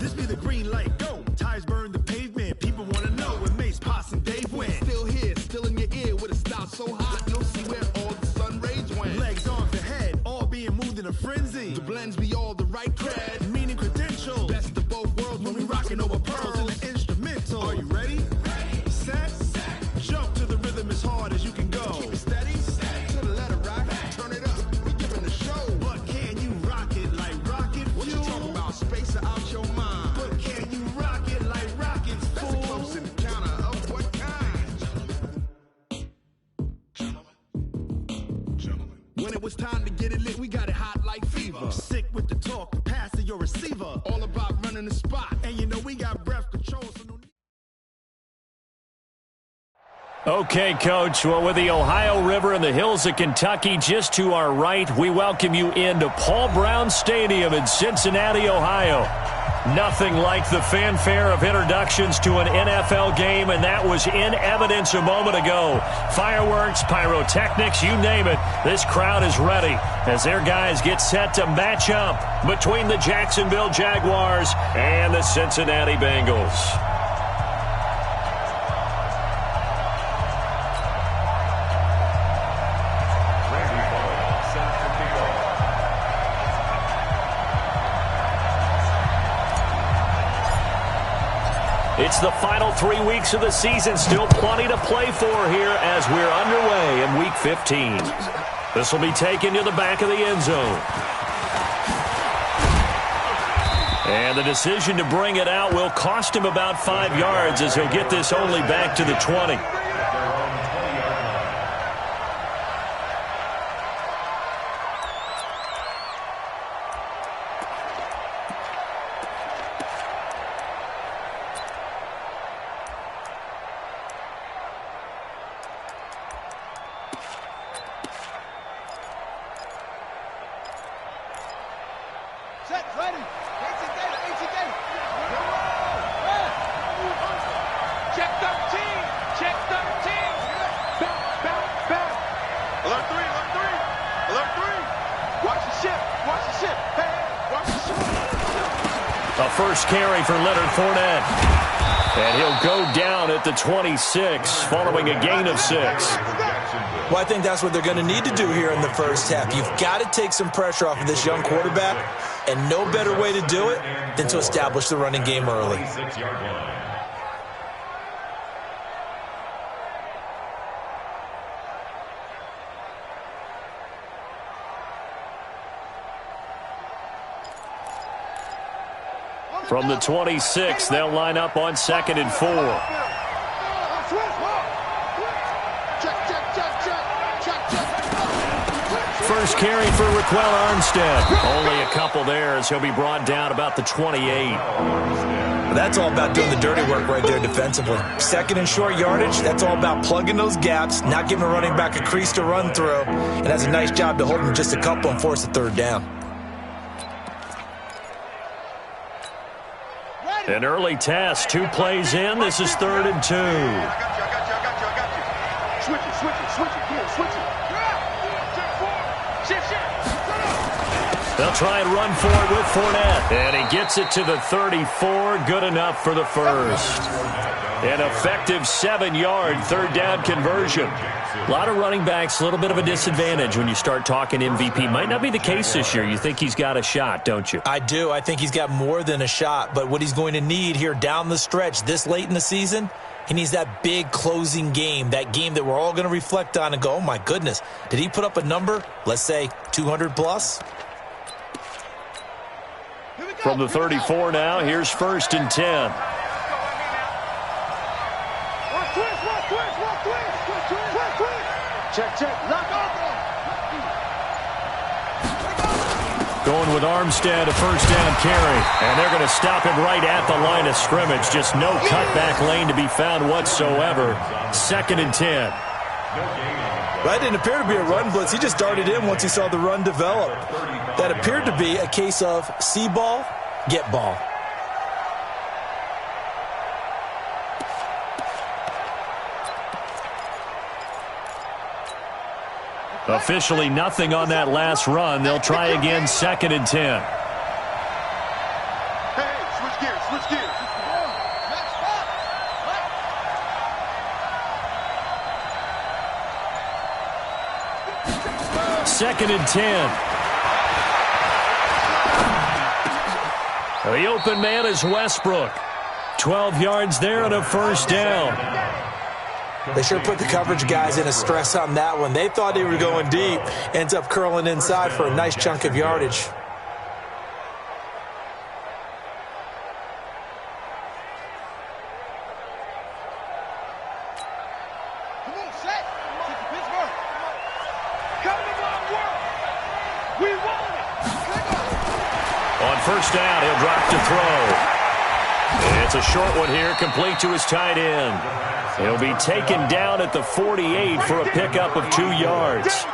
This be the green light, go. Tires burn the pavement. People want to know when Mace, Pops, and Dave went. Still here, still in your ear with a style so hot. You'll see where all the sun rays went. Legs off the head, all being moved in a frenzy. The blends be all the right cred. Meaning credentials. Best of both worlds When we rockin' over pearls in the instrumental. Are you ready? Set. Jump to the rhythm as hard as you can go. Keep it steady, to the letter right. Turn it up, we giving the show. But can you rock it like rocket fuel? What you talking about? Space out your mind. But can you rock it like rockets, That's fool? a close encounter of what kind? Gentlemen. When it was time to get it lit, we got it hot like fever. I'm sick with the talk, pass to your receiver. All about running the spot. And you know we got breath control, so no need. Okay, Coach. Well, with the Ohio River and the hills of Kentucky just to our right, we welcome you into Paul Brown Stadium in Cincinnati, Ohio. Nothing like the fanfare of introductions to an NFL game, and that was in evidence a moment ago. Fireworks, pyrotechnics, you name it. This crowd is ready as their guys get set to match up between the Jacksonville Jaguars and the Cincinnati Bengals. It's the final 3 weeks of the season. Still plenty to play for here as we're underway in Week 15. This will be taken to the back of the end zone. And the decision to bring it out will cost him about 5 yards as he'll get this only back to the 20. A first carry for Leonard Fournette. And he'll go down at the 26 following a gain of 6. Well, I think that's what they're going to need to do here in the first half. You've got to take some pressure off of this young quarterback, and no better way to do it than to establish the running game early. From the 26, they'll line up on 2nd and 4. First carry for Raquel Armstead. Only a couple there as he'll be brought down about the 28. That's all about doing the dirty work right there defensively. 2nd and short yardage, that's all about plugging those gaps, not giving a running back a crease to run through, and has a nice job to hold him just a couple and force a 3rd down. An early test, 2 plays in. This is 3rd and 2. Switch it. They'll try and run for it with Fournette. And he gets it to the 34. Good enough for the first. An effective 7-yard 3rd down conversion. A lot of running backs, a little bit of a disadvantage when you start talking MVP. Might not be the case this year. You think he's got a shot, don't you? I do. I think he's got more than a shot. But what he's going to need here down the stretch this late in the season, he needs that big closing game, that game that we're all going to reflect on and go, oh, my goodness, did he put up a number, let's say 200 plus? From the 34 now, here's 1st and 10. Check. Lock off. Going with Armstead, a 1st down carry. And they're going to stop him right at the line of scrimmage. Just no cutback lane to be found whatsoever. 2nd and 10. That didn't appear to be a run blitz. He just darted in once he saw the run develop. That appeared to be a case of see ball, get ball. Officially nothing on that last run. They'll try again 2nd and 10. Hey, switch gears. Switch gears. Second and 10. The open man is Westbrook. 12 yards there and a first down. They sure put the coverage guys in a stress on that one. They thought they were going deep. Ends up curling inside for a nice chunk of yardage. On first down, he'll drop to throw. It's a short one here, complete to his tight end. He'll be taken down at the 48 for a pickup of 2 yards.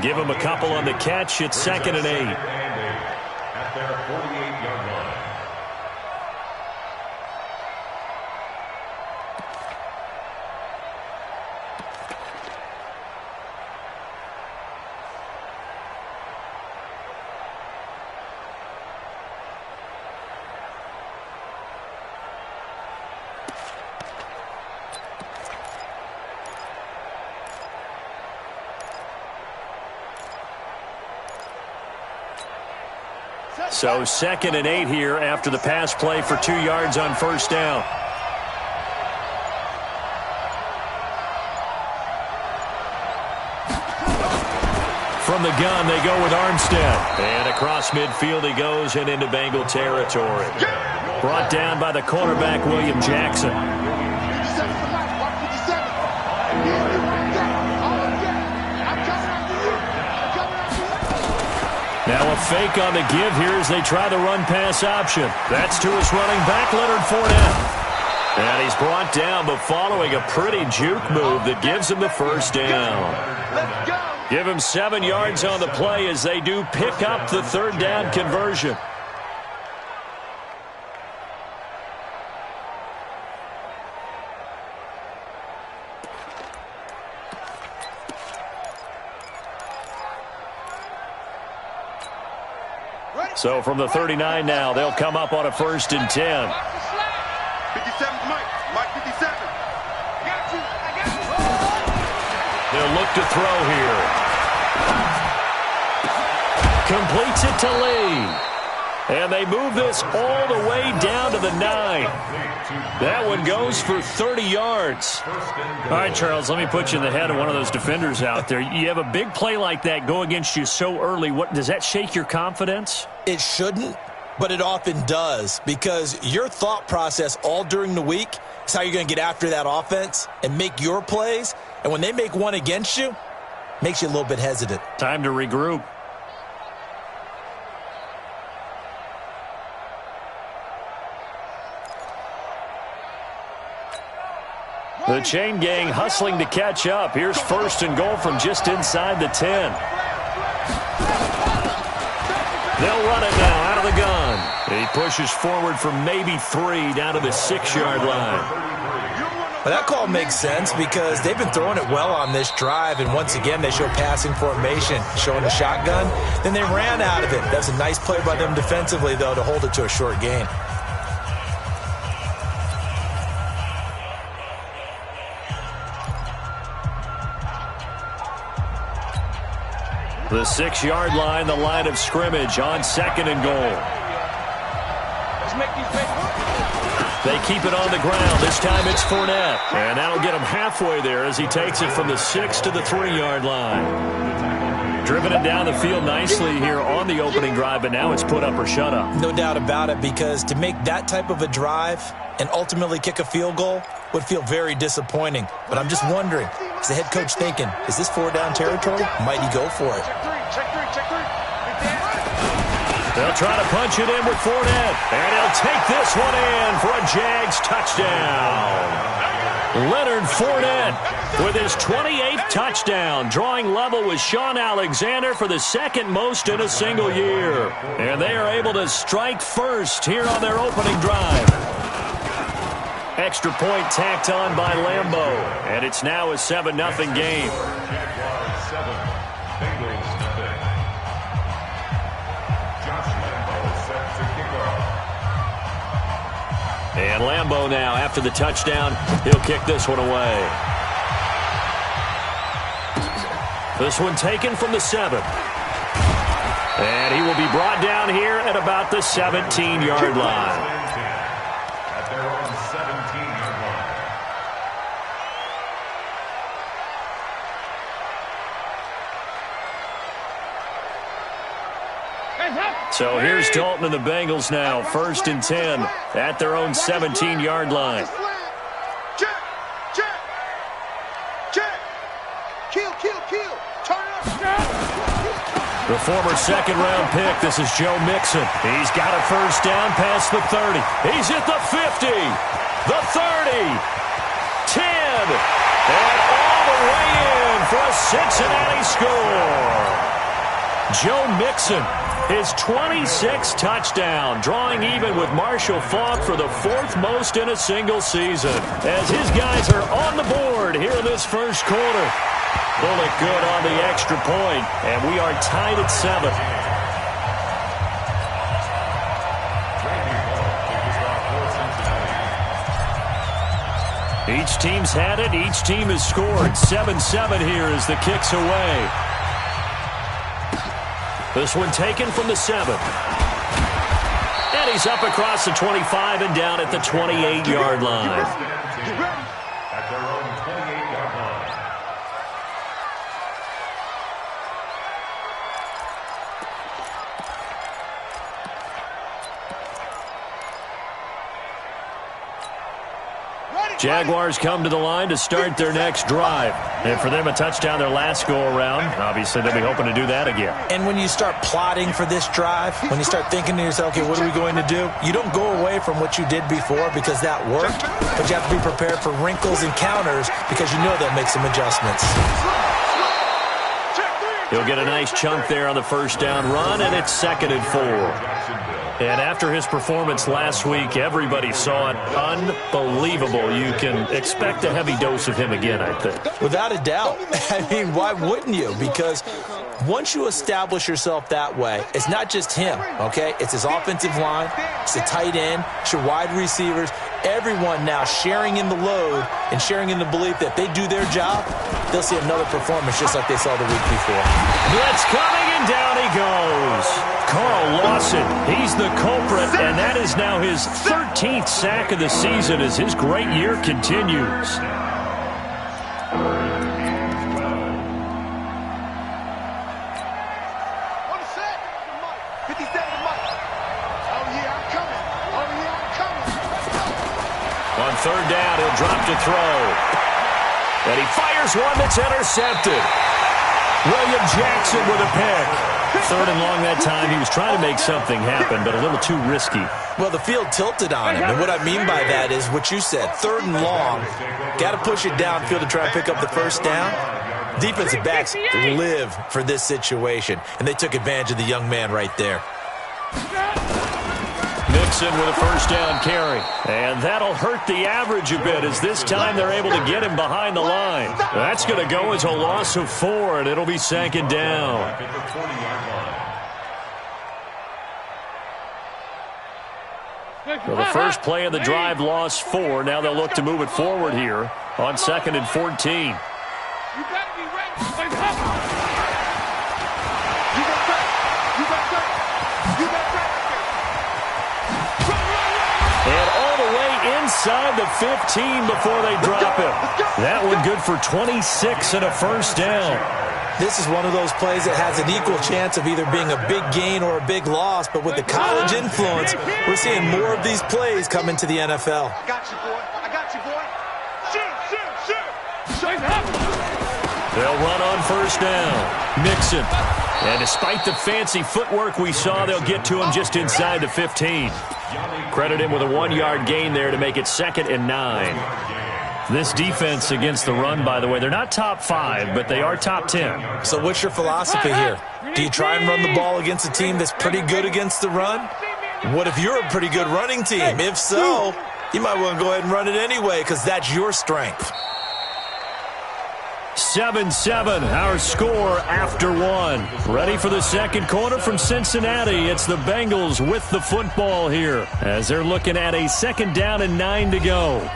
Give him a couple on the catch. It's second and 8. At their 48-yard line. So second and 8 here after the pass play for 2 yards on first down. From the gun, they go with Armstead. And across midfield he goes and into Bengal territory. Brought down by the cornerback, William Jackson. Now a fake on the give here as they try the run-pass option. That's to his running back, Leonard Fournette. And he's brought down, but following a pretty juke move that gives him the first down. Give him 7 yards on the play as they do pick up the third down conversion. So from the 39 now, they'll come up on a first and 10. 57, Mike. Mike 57. They'll look to throw here. Completes it to Lee. And they move this all the way down to the 9. That one goes for 30 yards. All right, Charles, let me put you in the head of one of those defenders out there. You have a big play like that go against you so early. What does that shake your confidence? It shouldn't, but it often does, because your thought process all during the week is how you're going to get after that offense and make your plays. And when they make one against you, it makes you a little bit hesitant. Time to regroup. The chain gang hustling to catch up. Here's first and goal from just inside the 10. They'll run it now out of the gun. He pushes forward for maybe 3 down to the 6-yard line. Well, that call makes sense because they've been throwing it well on this drive, and once again they show passing formation, showing the shotgun. Then they ran out of it. That's a nice play by them defensively, though, to hold it to a short gain. The 6-yard line, the line of scrimmage on second and goal. They keep it on the ground. This time it's Fournette. And that'll get him halfway there as he takes it from the 6 to the 3-yard line. Driven it down the field nicely here on the opening drive, but now it's put up or shut up. No doubt about it, because to make that type of a drive and ultimately kick a field goal would feel very disappointing. But I'm just wondering, is the head coach thinking, is this 4-down territory? Might he go for it? They'll try to punch it in with Fournette. And he'll take this one in for a Jags touchdown. Leonard Fournette with his 28th touchdown, drawing level with Sean Alexander for the second most in a single year. And they are able to strike first here on their opening drive. Extra point tacked on by Lambeau. And it's now a 7-0 game. Jaguars 7, Bengals nothing. Josh Lambeau set to kick off. And Lambeau now, after the touchdown, he'll kick this one away. This one taken from the 7. And he will be brought down here at about the 17-yard line. At their own 17-yard line. So here's Dalton and the Bengals now, 1st and 10 at their own 17-yard line. The former second-round pick, this is Joe Mixon. He's got a first down past the 30. He's at the 50, the 30, 10, and all the way in for a Cincinnati score. Joe Mixon, his 26th touchdown, drawing even with Marshall Faulk for the 4th most in a single season, as his guys are on the board here in this first quarter. Bullock good on the extra point, and we are tied at 7. Each team's had it. Each team has scored. 7-7 here as the kick's away. This one taken from the 7. And he's up across the 25 and down at the 28-yard line. At their own 28-yard line. Jaguars come to the line to start their next drive. And for them, a touchdown their last go-around. Obviously, they'll be hoping to do that again. And when you start plotting for this drive, when you start thinking to yourself, okay, what are we going to do? You don't go away from what you did before because that worked, but you have to be prepared for wrinkles and counters because you know they'll make some adjustments. He'll get a nice chunk there on the first down run, and it's 2nd and 4. And after his performance last week, everybody saw it. Unbelievable. You can expect a heavy dose of him again, I think. Without a doubt. I mean, why wouldn't you? Because once you establish yourself that way, it's not just him, okay? It's his offensive line, it's the tight end, it's your wide receivers, everyone now sharing in the load and sharing in the belief that if they do their job, they'll see another performance just like they saw the week before. Blitz coming, and down he goes. Carl Lawson, he's the culprit, and that is now his 13th sack of the season as his great year continues. On 3rd down, he'll drop to throw. And he fires one that's intercepted. William Jackson with a pick. 3rd and long that time. He was trying to make something happen, but a little too risky. Well, the field tilted on him, and what I mean by that is what you said, 3rd and long. Got to push it downfield to try and pick up the first down. Defensive backs live for this situation, and they took advantage of the young man right there. Mixon with a first down carry. And that'll hurt the average a bit as this time they're able to get him behind the line. That's going to go as a loss of 4, and it'll be 2nd down. Well, the first play of the drive lost 4. Now they'll look to move it forward here on 2nd and 14. And all the way inside the 15 before they drop him. That one good for 26 and a first down. This is one of those plays that has an equal chance of either being a big gain or a big loss, but with the college influence, we're seeing more of these plays come into the NFL. I got you, boy. I got you, boy. Shoot. They'll run on first down. Mixon. And despite the fancy footwork we saw, they'll get to him just inside the 15. Credit him with a 1-yard gain there to make it 2nd and 9. This defense against the run, by the way, they're not top 5, but they are top 10. So what's your philosophy here? Do you try and run the ball against a team that's pretty good against the run? What if you're a pretty good running team? If so, you might want to go ahead and run it anyway because that's your strength. 7-7, our score after one. Ready for the second quarter from Cincinnati. It's the Bengals with the football here as they're looking at a 2nd down and 9 to go.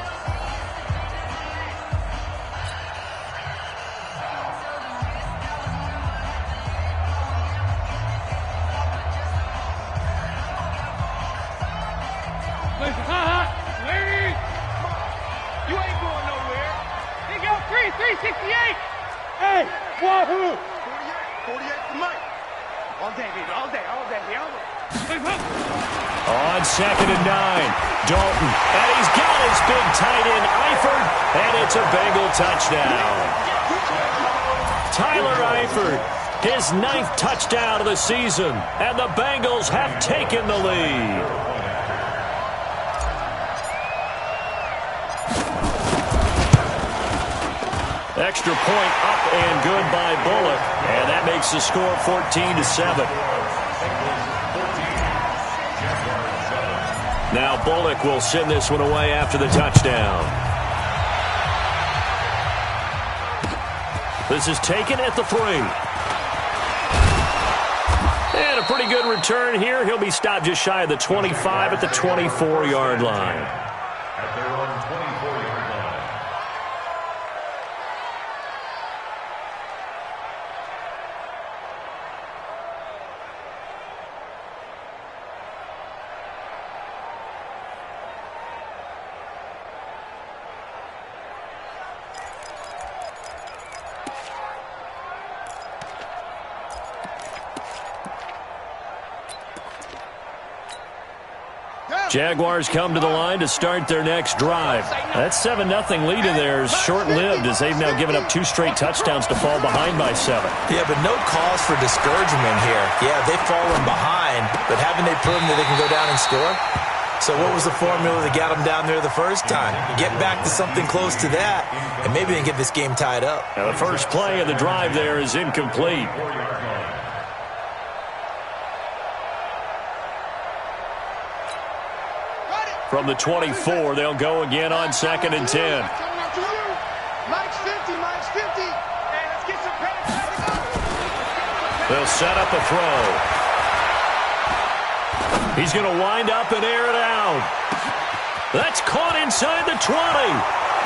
You ain't going nowhere. They go 368. Hey, wahoo! 48 for Mike. All day, baby, all day, all day, On 2nd and 9, Dalton, and he's got his big tight end, Eifert, and it's a Bengal touchdown. Tyler Eifert, his 9th touchdown of the season, and the Bengals have taken the lead. Extra point up and good by Bullock, and that makes the score 14-7. Now Bullock will send this one away after the touchdown. This is taken at the 3. And a pretty good return here. He'll be stopped just shy of the 25 at the 24-yard line. At their own 24-yard line. Jaguars come to the line to start their next drive. That 7-0 lead in there is short-lived as they've now given up 2 straight touchdowns to fall behind by 7. Yeah, but no cause for discouragement here. Yeah, they've fallen behind, but haven't they proven that they can go down and score? So what was the formula that got them down there the first time? Get back to something close to that, and maybe they can get this game tied up. Now the first play of the drive there is incomplete. From the 24, they'll go again on 2nd and 10. Mike's 50, Mike's 50. Hey, let's get some pass. They'll set up a throw. He's going to wind up and air it out. That's caught inside the 20.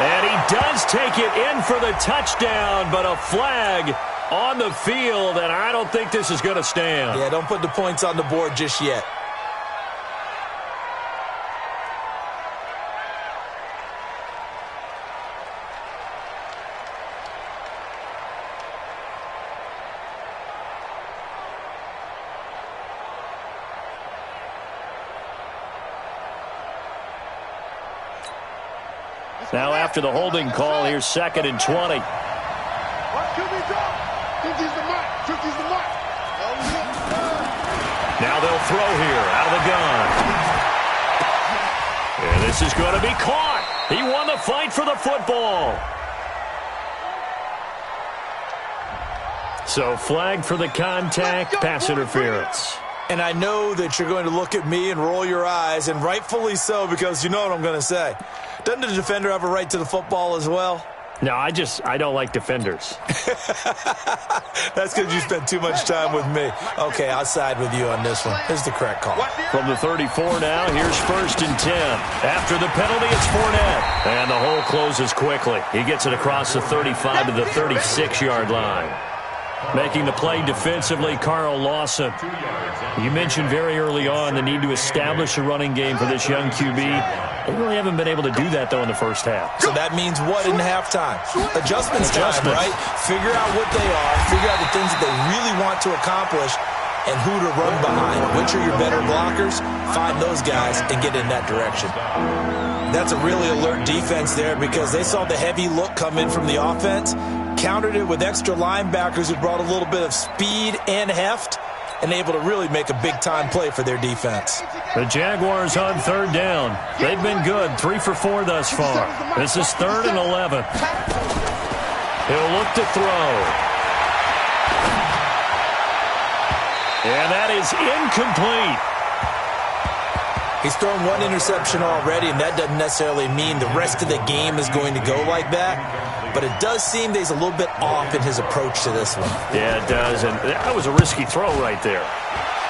And he does take it in for the touchdown, but a flag on the field, and I don't think this is going to stand. Yeah, don't put the points on the board just yet. Now after the holding call, here's 2nd and 20. What should we do? 50's the mark. 50's the mark. Now they'll throw here out of the gun. And this is going to be caught. He won the fight for the football. So flag for the contact, pass interference. And I know that you're going to look at me and roll your eyes, and rightfully so, because you know what I'm going to say. Doesn't the defender have a right to the football as well? No, I don't like defenders. That's because you spent too much time with me. Okay, I'll side with you on this one. Here's the correct call. From the 34 now, here's 1st and 10. After the penalty, it's Fournette. And the hole closes quickly. He gets it across the 35 to the 36-yard line. Making the play defensively, Carl Lawson. You mentioned very early on the need to establish a running game for this young QB. They really haven't been able to do that, though, in the first half. So that means what in halftime? Adjustments time, right? Figure out what they are, figure out the things that they really want to accomplish, and who to run behind. Which are your better blockers? Find those guys and get in that direction. That's a really alert defense there because they saw the heavy look come in from the offense, countered it with extra linebackers who brought a little bit of speed and heft, and able to really make a big-time play for their defense. The Jaguars on 3rd down. They've been good, 3 for 4 thus far. This is 3rd and 11. He'll look to throw. And that is incomplete. He's thrown one interception already, and that doesn't necessarily mean the rest of the game is going to go like that. But it does seem that he's a little bit off in his approach to this one. Yeah, it does, and that was a risky throw right there.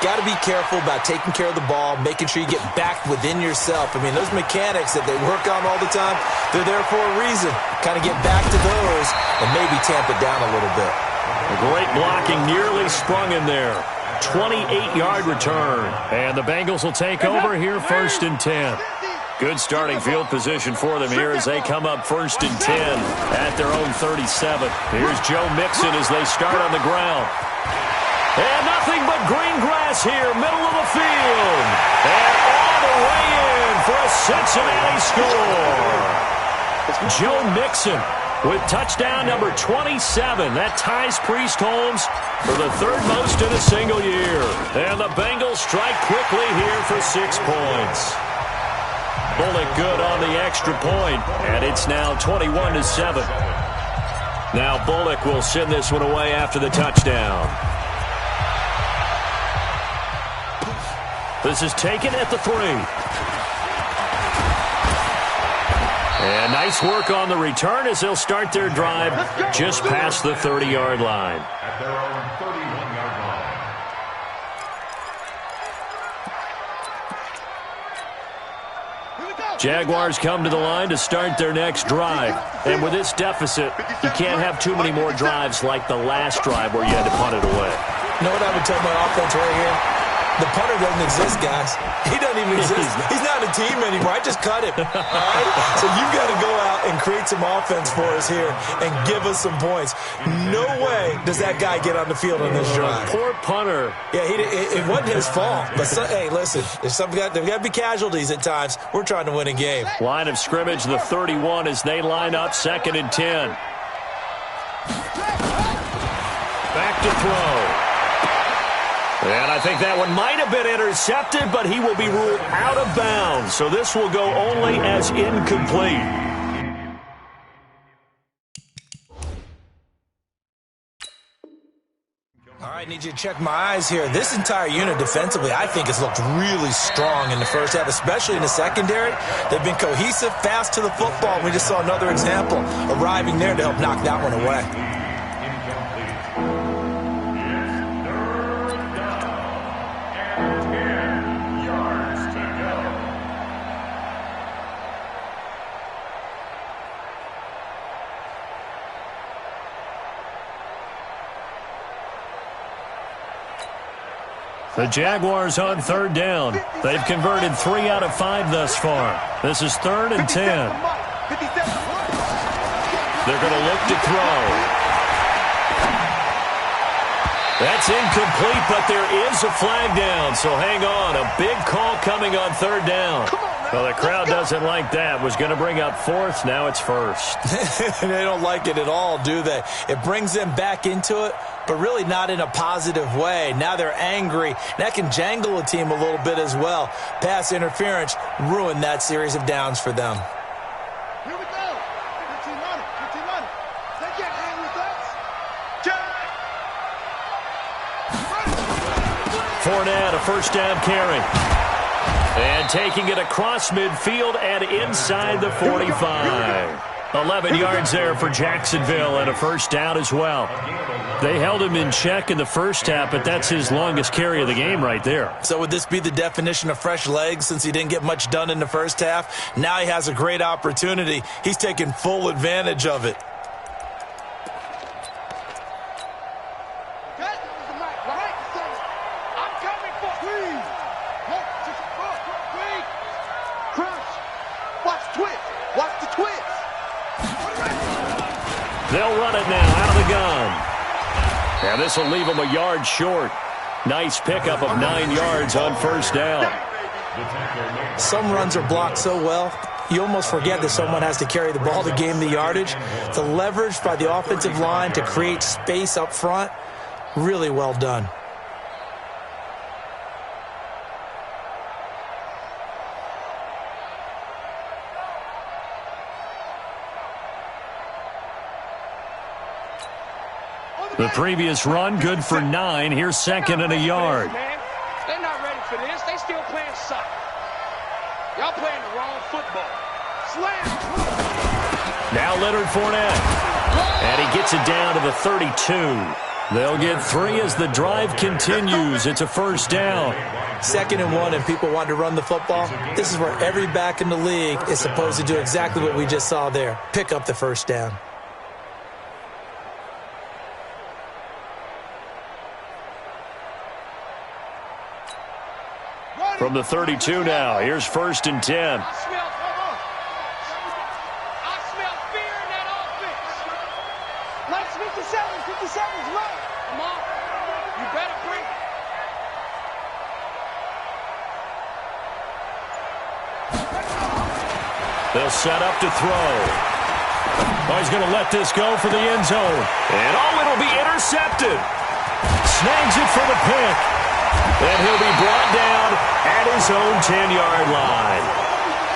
Got to be careful about taking care of the ball, making sure you get back within yourself. I mean, those mechanics that they work on all the time, they're there for a reason. Kind of get back to those and maybe tamp it down a little bit. A great blocking nearly sprung in there. 28-yard return. And the Bengals will take over here 1st and 10. Good starting field position for them here as they come up 1st and 10 at their own 37. Here's Joe Mixon as they start on the ground. And nothing but green grass here, middle of the field. And all the way in for a Cincinnati score. Joe Mixon with touchdown number 27. That ties Priest Holmes for the 3rd most in a single year. And the Bengals strike quickly here for 6 points. Bullock good on the extra point, and it's now 21-7. Now Bullock will send this one away after the touchdown. This is taken at the 3. And nice work on the return as they'll start their drive just past the 30-yard line. At their own 31-yard line. Jaguars come to the line to start their next drive. And with this deficit, you can't have too many more drives like the last drive where you had to punt it away. You know what I would tell my offense right here? The punter doesn't exist, guys. He doesn't even exist. He's not a team anymore. I just cut him. All right? So you've got to go out and create some offense for us here and give us some points. No way does that guy get on the field on this drive. Poor punter. Yeah, it wasn't his fault. But, hey, listen, there's got to be casualties at times. We're trying to win a game. Line of scrimmage, the 31 as they line up 2nd and 10. Back to throw. And I think that one might have been intercepted, but he will be ruled out of bounds. So this will go only as incomplete. All right, need you to check my eyes here. This entire unit defensively, I think, has looked really strong in the first half, especially in the secondary. They've been cohesive, fast to the football. We just saw another example arriving there to help knock that one away. The Jaguars on 3rd down. They've converted 3 out of 5 thus far. This is 3rd and 10. They're going to look to throw. That's incomplete, but there is a flag down, so hang on. A big call coming on 3rd down. Well, the crowd doesn't like that. Was going to bring up 4th. Now it's 1st. They don't like it at all, do they? It brings them back into it, but really not in a positive way. Now they're angry. That can jangle a team a little bit as well. Pass interference ruined that series of downs for them. Here we go. 15 on it. 15 on it. They can't hang with us. Fournette, a 1st down carry. And taking it across midfield and inside the 45. 11 yards there for Jacksonville and a 1st down as well. They held him in check in the first half, but that's his longest carry of the game right there. So would this be the definition of fresh legs since he didn't get much done in the first half? Now he has a great opportunity. He's taking full advantage of it. They'll run it now out of the gun. And this will leave them a yard short. Nice pickup of 9 yards on 1st down. Some runs are blocked so well, you almost forget that someone has to carry the ball to gain the yardage. The leverage by the offensive line to create space up front, really well done. The previous run, good for 9. Here's 2nd and a yard. They're not ready for this. They still playing soccer. Y'all playing the wrong football. Slam. Now Leonard Fournette. And he gets it down to the 32. They'll get 3 as the drive continues. It's a first down. 2nd and 1, and people want to run the football. This is where every back in the league is supposed to do exactly what we just saw there. Pick up the first down. From the 32 now, here's 1st and 10. I smell fear in that offense. Let's 57's right. Come on. You better bring it. They'll set up to throw. Oh, he's going to let this go for the end zone. And it'll be intercepted. Snags it for the pick. And he'll be brought down at his own 10-yard line.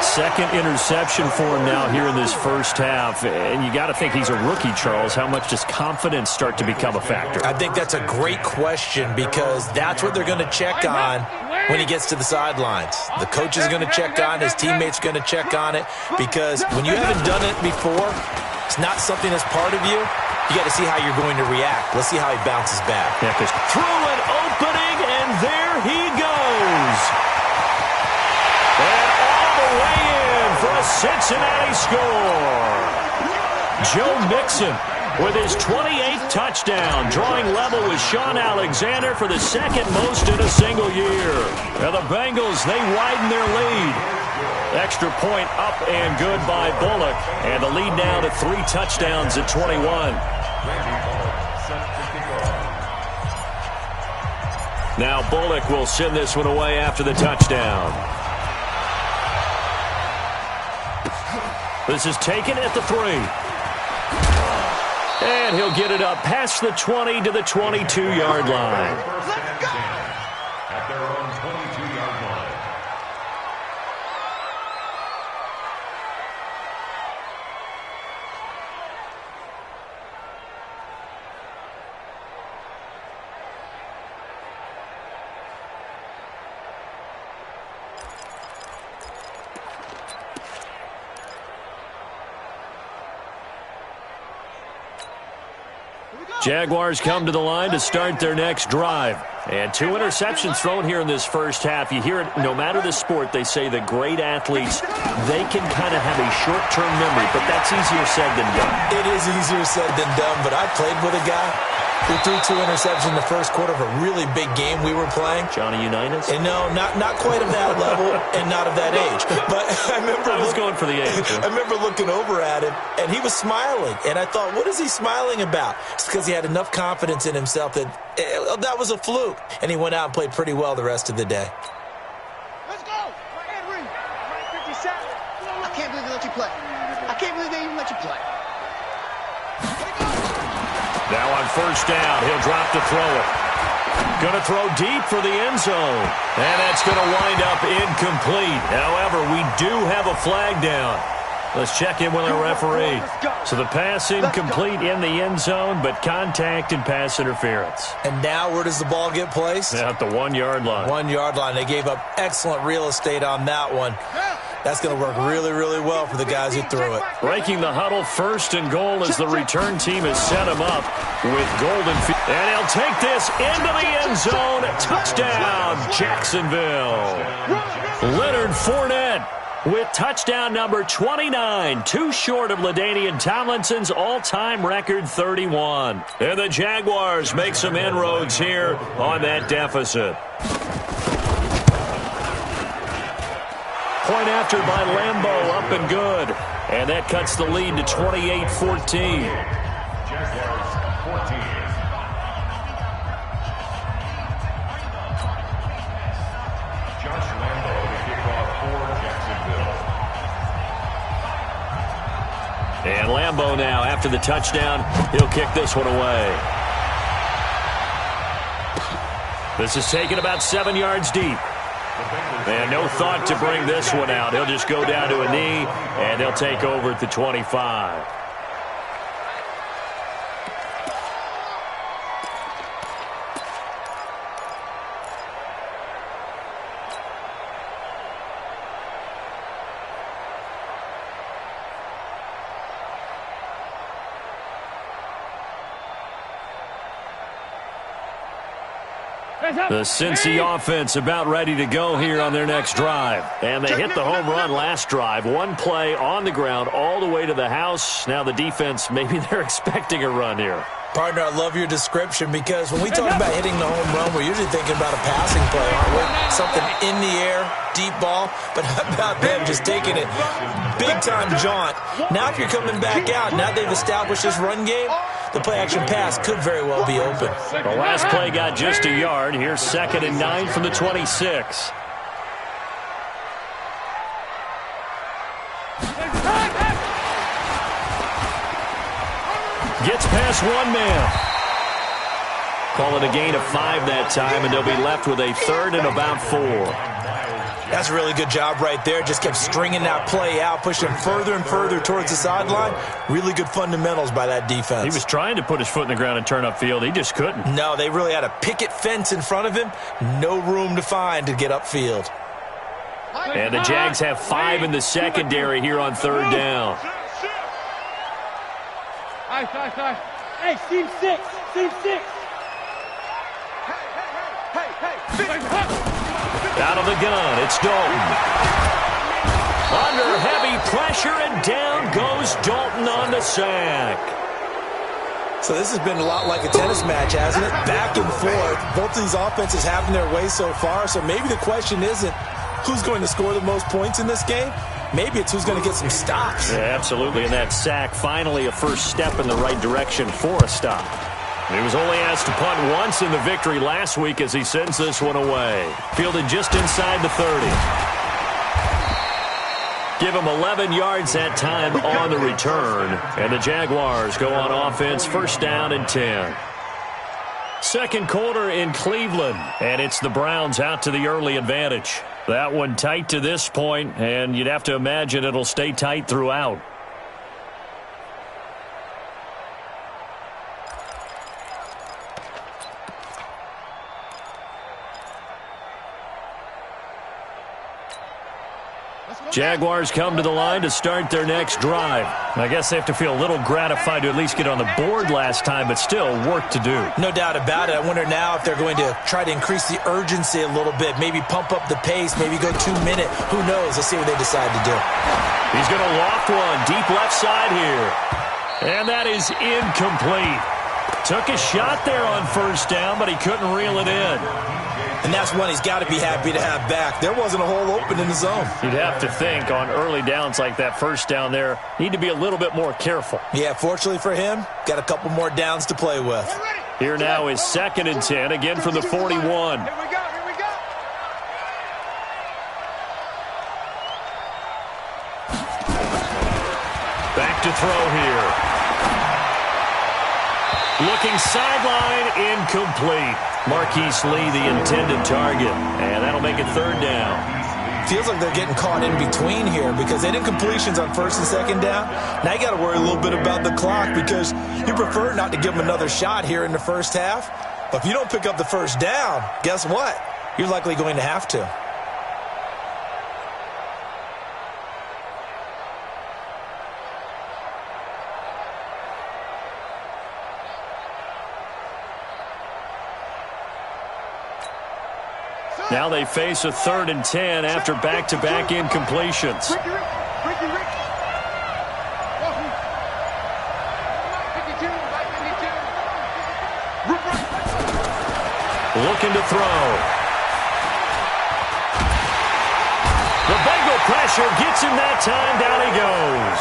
2nd interception for him now here in this first half. And you got to think he's a rookie, Charles. How much does confidence start to become a factor? I think that's a great question because that's what they're going to check on when he gets to the sidelines. The coach is going to check on, his teammates are going to check on it because when you haven't done it before, it's not something that's part of you. You got to see how you're going to react. Let's see how he bounces back. Yeah, through an opening, and there he goes. And all the way in for a Cincinnati score. Joe Mixon with his 28th touchdown, drawing level with Sean Alexander for the 2nd most in a single year. Now the Bengals, they widen their lead. Extra point up and good by Bullock. And the lead now to 3 touchdowns at 21. Now Bullock will send this one away after the touchdown. This is taken at the 3. And he'll get it up past the 20 to the 22-yard line. Let's go. At their own 22-yard line. Jaguars come to the line to start their next drive. And 2 interceptions thrown here in this first half. You hear it, no matter the sport, they say that great athletes, they can kind of have a short-term memory, but that's easier said than done. It is easier said than done, but I played with a guy who threw 2 interceptions in the first quarter of a really big game we were playing. Johnny Unitas? And no, not quite of that level and not of that age. But I remember I was going for the age. I remember looking over at him, and he was smiling. And I thought, what is he smiling about? It's because he had enough confidence in himself that that was a fluke. And he went out and played pretty well the rest of the day. Let's go. Henry. 57. I can't believe they let you play. I can't believe they even let you play. Now on first down, he'll drop to throw it. Going to throw deep for the end zone. And that's going to wind up incomplete. However, we do have a flag down. Let's check in with our referee. So the pass incomplete in the end zone, but contact and pass interference. And now where does the ball get placed? At the 1-yard line. 1-yard line. They gave up excellent real estate on that one. That's going to work really, really well for the guys who threw it. Breaking the huddle, 1st and goal as the return team has set him up with golden feet. And he'll take this into the end zone. Touchdown, Jacksonville. Leonard Fournette with touchdown number 29, 2 short of LaDainian Tomlinson's all-time record 31. And the Jaguars make some inroads here on that deficit. Point after by Lambeau, up and good. And that cuts the lead to 28-14. Jaguars 14. Josh Lambeau to kick off for Jacksonville. And Lambeau now, after the touchdown, he'll kick this one away. This is taken about 7 yards deep. And no thought to bring this one out. He'll just go down to a knee, and they'll take over at the 25. The Cincy offense about ready to go here on their next drive. And they hit the home run last drive. One play on the ground all the way to the house. Now the defense, maybe they're expecting a run here. Partner, I love your description because when we talk about hitting the home run, we're usually thinking about a passing play, aren't we? Something in the air, deep ball. But how about them just taking it big-time jaunt? Now if you're coming back out, now they've established this run game, the play-action pass could very well be open. The last play got just a yard. Here's 2nd and 9 from the 26. Gets past one man. Call it a gain of 5 that time, and they'll be left with a 3rd and about 4. That's a really good job right there. Just kept stringing that play out, pushing further and further towards the sideline. Really good fundamentals by that defense. He was trying to put his foot in the ground and turn upfield. He just couldn't. No, they really had a picket fence in front of him. No room to find to get upfield. And the Jags have 5 in the secondary here on 3rd down. Hey, team 6. Team 6. Out of the gun, it's Dalton. Under heavy pressure, and down goes Dalton on the sack. So this has been a lot like a tennis match, hasn't it? Back and forth. Both of these offenses having their way so far, so maybe the question isn't who's going to score the most points in this game. Maybe it's who's going to get some stops. Yeah, absolutely, and that sack finally a first step in the right direction for a stop. He was only asked to punt once in the victory last week as he sends this one away. Fielded just inside the 30. Give him 11 yards that time on the return. And the Jaguars go on offense, 1st down and 10. Second quarter in Cleveland, and it's the Browns out to the early advantage. That one tight to this point, and you'd have to imagine it'll stay tight throughout. Jaguars come to the line to start their next drive. I guess they have to feel a little gratified to at least get on the board last time, but still work to do. No doubt about it. I wonder now if they're going to try to increase the urgency a little bit, maybe pump up the pace, maybe go 2-minute. Who knows? Let's see what they decide to do. He's going to loft one deep left side here. And that is incomplete. Took a shot there on 1st down, but he couldn't reel it in. And that's one he's got to be happy to have back. There wasn't a hole open in the zone. You'd have to think on early downs like that 1st down there, need to be a little bit more careful. Yeah, fortunately for him, got a couple more downs to play with. Here now is 2nd and 10, again from the 41. Here we go. Back to throw here. Looking sideline, incomplete. Marquise Lee, the intended target. And that'll make it 3rd down. Feels like they're getting caught in between here because they did completions on 1st and 2nd down. Now you got to worry a little bit about the clock because you prefer not to give them another shot here in the 1st half. But if you don't pick up the 1st down, guess what? You're likely going to have to. Now they face a 3rd and 10 after back-to-back incompletions. Looking to throw. The Bengal pressure gets him that time. Down he goes.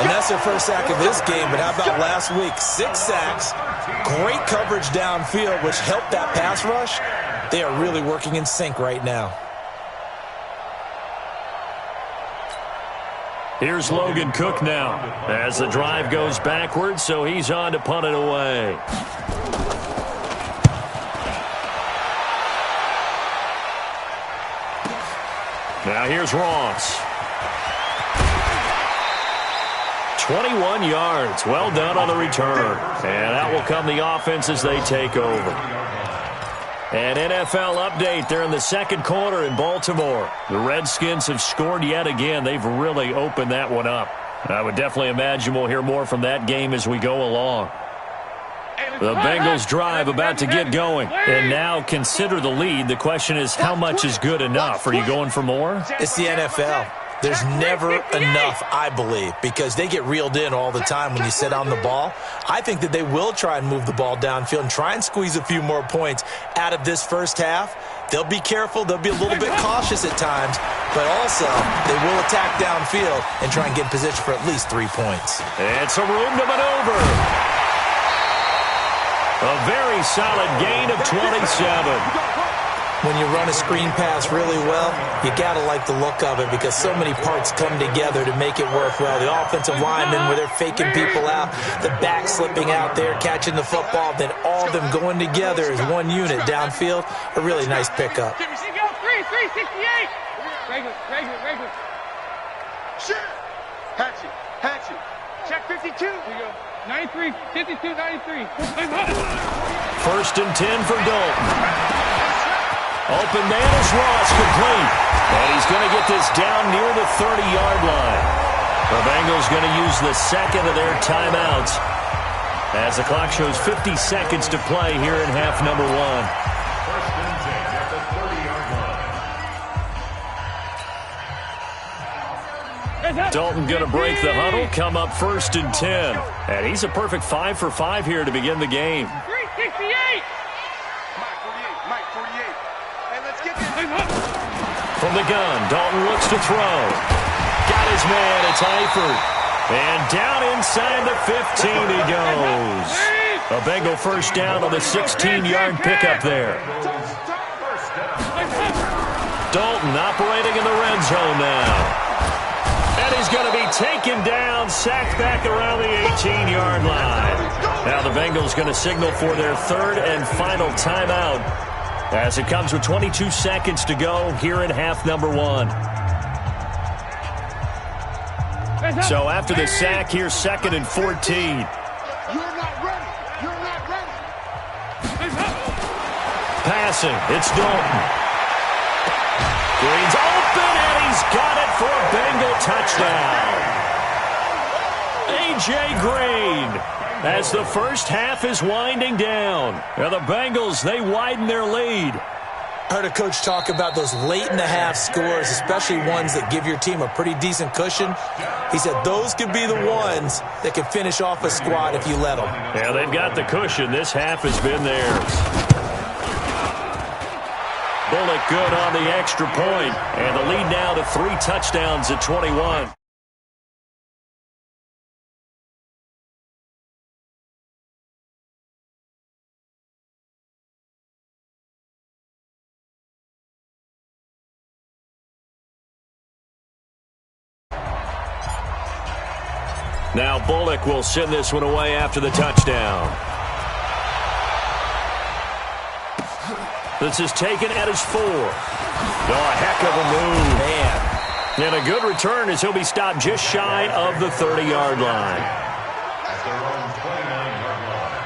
And that's their 1st sack of this game, but how about last week? 6 sacks, great coverage downfield, which helped that pass rush. They are really working in sync right now. Here's Logan Cook now as the drive goes backwards, so he's on to punt it away. Now here's Ross. 21 yards. Well done on the return. And that will come the offense as they take over. An NFL update. They're in the 2nd quarter in Baltimore. The Redskins have scored yet again. They've really opened that one up. I would definitely imagine we'll hear more from that game as we go along. The Bengals drive about to get going. And now consider the lead. The question is, how much is good enough? Are you going for more? It's the NFL. There's never enough, I believe, because they get reeled in all the time when you sit on the ball. I think that they will try and move the ball downfield and try and squeeze a few more points out of this first half. They'll be careful. They'll be a little bit cautious at times, but also they will attack downfield and try and get in position for at least 3 points. It's a room to maneuver. A very solid gain of 27. When you run a screen pass really well, you got to like the look of it because so many parts come together to make it work well. The offensive linemen, where they're faking people out, the back slipping out there, catching the football, then all of them going together as one unit downfield. A really nice pickup. 368. Regular. Shit! Hatch it. Check 52. Here you go. 93, 52, 93. First and 10 for Dalton. Open man is Ross, complete. And he's going to get this down near the 30-yard line. The Bengals going to use the second of their timeouts as the clock shows 50 seconds to play here in half number 1. First and 10 at the 30-yard line. Dalton going to break the huddle, come up first and 10. And he's a perfect 5 for 5 here to begin the game. 368. Mike 48. Hey, let's get this. From the gun, Dalton looks to throw. Got his man, it's Eifert. And down inside the 15 he goes. A Bengal first down on the 16-yard pickup there. Dalton operating in the red zone now. And he's going to be taken down, sacked back around the 18-yard line. Now the Bengals going to signal for their third and final timeout as it comes with 22 seconds to go here in half number 1. So after the sack, here's second and 14. You're not ready. Passing, it's Dalton. Green's open, and he's got it for a Bengal touchdown. A.J. Green, as the first half is winding down. Now the Bengals, they widen their lead. I heard a coach talk about those late-in-the-half scores, especially ones that give your team a pretty decent cushion. He said those could be the ones that could finish off a squad if you let them. Yeah, they've got the cushion. This half has been theirs. Bullock good on the extra point, and the lead now to 3 touchdowns at 21. Now Bullock will send this one away after the touchdown. This is taken at his 4. Oh, a heck of a move. Man. And a good return as he'll be stopped just shy of the 30-yard line. At their own 29-yard line.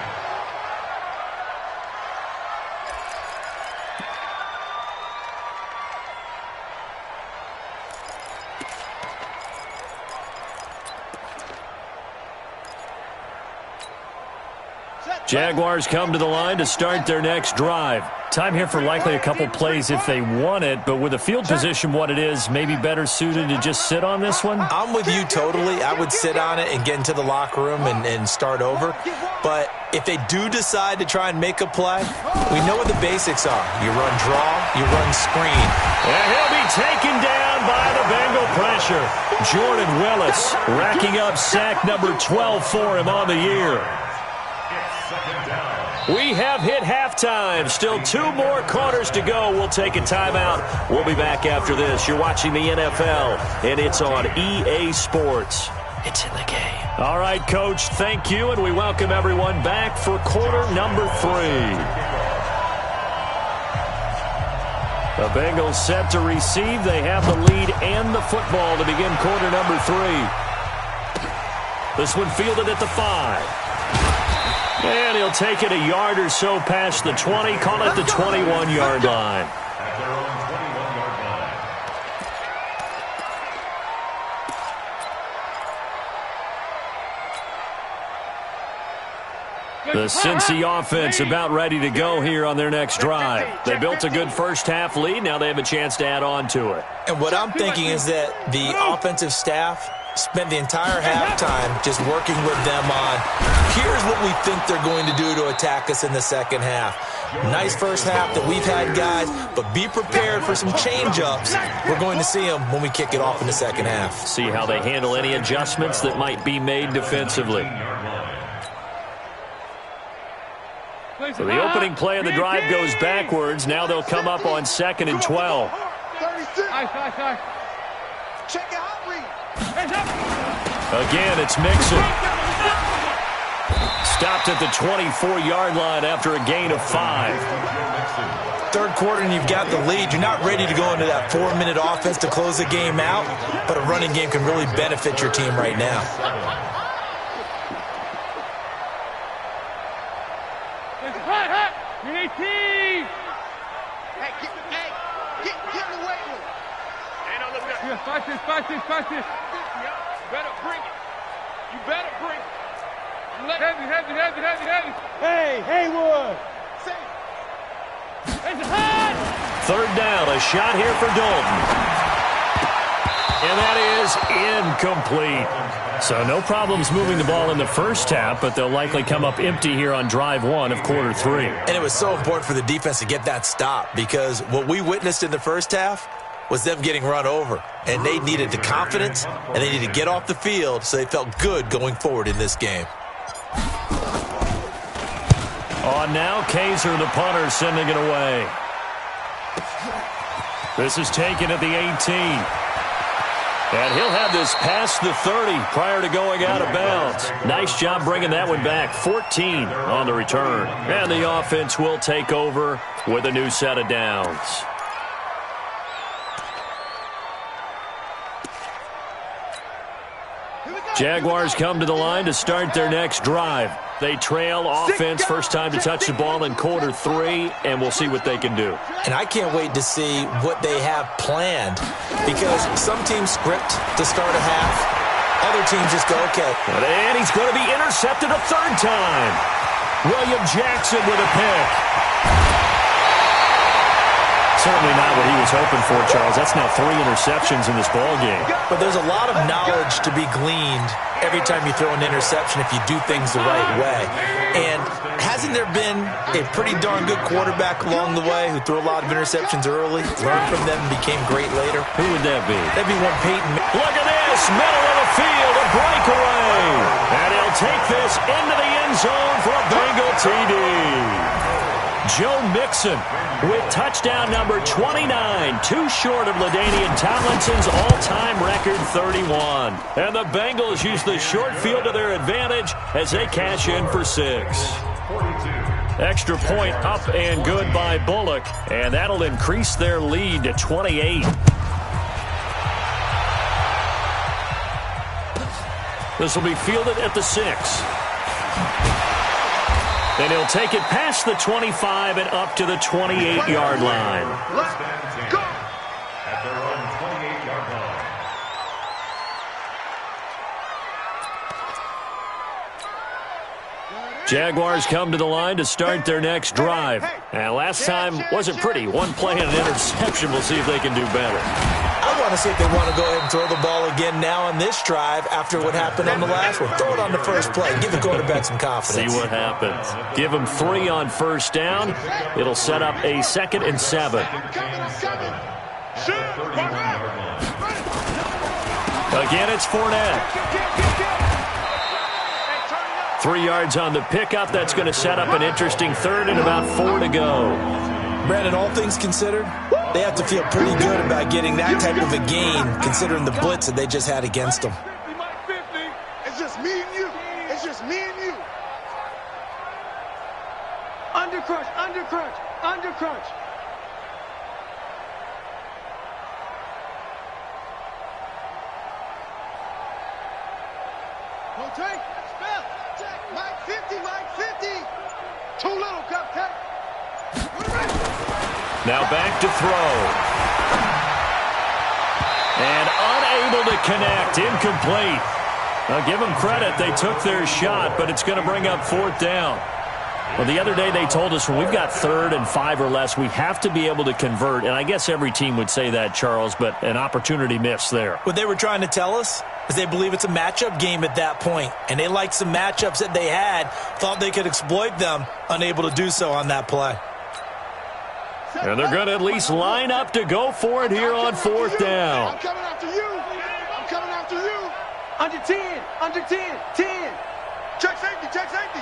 Jaguars come to the line to start their next drive. Time here for likely a couple plays if they want it, but with the field position what it is, maybe better suited to just sit on this one? I'm with you totally. I would sit on it and get into the locker room and start over. But if they do decide to try and make a play, we know what the basics are. You run draw, you run screen. And he'll be taken down by the Bengal pressure. Jordan Willis racking up sack number 12 for him on the year. We have hit halftime. Still 2 more quarters to go. We'll take a timeout. We'll be back after this. You're watching the NFL, and it's on EA Sports. It's in the game. All right, Coach, thank you, and we welcome everyone back for quarter number 3. The Bengals set to receive. They have the lead and the football to begin quarter number 3. This one fielded at the 5. And he'll take it a yard or so past the 20, call it the 21-yard line. At their own 21-yard line. The Cincy offense about ready to go here on their next drive. They built a good first-half lead. Now they have a chance to add on to it. And what I'm thinking is that the offensive staff spent the entire halftime just working with them on, here's what we think they're going to do to attack us in the second half. Nice first half that we've had, guys, but be prepared for some change-ups. We're going to see them when we kick it off in the second half. See how they handle any adjustments that might be made defensively. So the opening play of the drive goes backwards. Now they'll come up on 2nd and 12. Check it out, read. Again, it's Mixon. Stopped at the 24-yard line after a gain of 5. Third quarter and you've got the lead. You're not ready to go into that 4-minute offense to close the game out, but a running game can really benefit your team right now. Hey, get in the weight room. Watch this. You better bring it. Heavy. Hey, Haywood. It's hot. Third down, a shot here for Dalton. And that is incomplete. So no problems moving the ball in the first half, but they'll likely come up empty here on drive 1 of quarter 3. And it was so important for the defense to get that stop because what we witnessed in the first half was them getting run over. And they needed the confidence, and they needed to get off the field so they felt good going forward in this game. On now, Kaiser, the punter, sending it away. This is taken at the 18. And he'll have this past the 30 prior to going out of bounds. Nice job bringing that one back. 14 on the return. And the offense will take over with a new set of downs. Jaguars come to the line to start their next drive. They trail offense, first time to touch the ball in quarter 3, and we'll see what they can do. And I can't wait to see what they have planned because some teams script to start a half. Other teams just go, okay. And he's going to be intercepted a third time. William Jackson with a pick. Certainly not what he was hoping for, Charles. That's now 3 interceptions in this ballgame. But there's a lot of knowledge to be gleaned every time you throw an interception if you do things the right way. And hasn't there been a pretty darn good quarterback along the way who threw a lot of interceptions early, learned from them, and became great later? Who would that be? That'd be one Peyton. Look at this, middle of the field, a breakaway. And he'll take this into the end zone for a Bengal TD. Joe Mixon with touchdown number 29, too short of LaDainian Tomlinson's all-time record 31. And the Bengals use the short field to their advantage as they cash in for 6. Extra point up and good by Bullock, and that'll increase their lead to 28. This will be fielded at the 6. And he'll take it past the 25 and up to the 28-yard line. Let's go! At their own 28-yard line. Jaguars come to the line to start their next drive. And last time wasn't pretty. One play and an interception. We'll see if they can do better. I want to see if they want to go ahead and throw the ball again now on this drive after what happened on the last one. Throw it on the first play. Give the quarterback some confidence. See what happens. Give them 3 on first down. It'll set up a 2nd and 7. Again, it's Fournette. 3 yards on the pickup. That's going to set up an interesting 3rd and about 4 to go. Brandon, all things considered, they have to feel pretty good about getting that type of a gain considering the blitz that they just had against them. It's just me and you. It's just me and you. Undercrunch. Rotate. Spell. Check. Mike 50. Too little, Cupcake. Now back to throw. And unable to connect. Incomplete. Now give them credit. They took their shot, but it's going to bring up 4th down. Well, the other day they told us when we've got 3rd and 5 or less, we have to be able to convert. And I guess every team would say that, Charles, but an opportunity missed there. What they were trying to tell us is they believe it's a matchup game at that point. And they liked some matchups that they had, thought they could exploit them, unable to do so on that play. And they're going to at least line up to go for it here on 4th down. I'm coming after you. I'm coming after you. Under 10, under 10, 10. Check safety, check safety.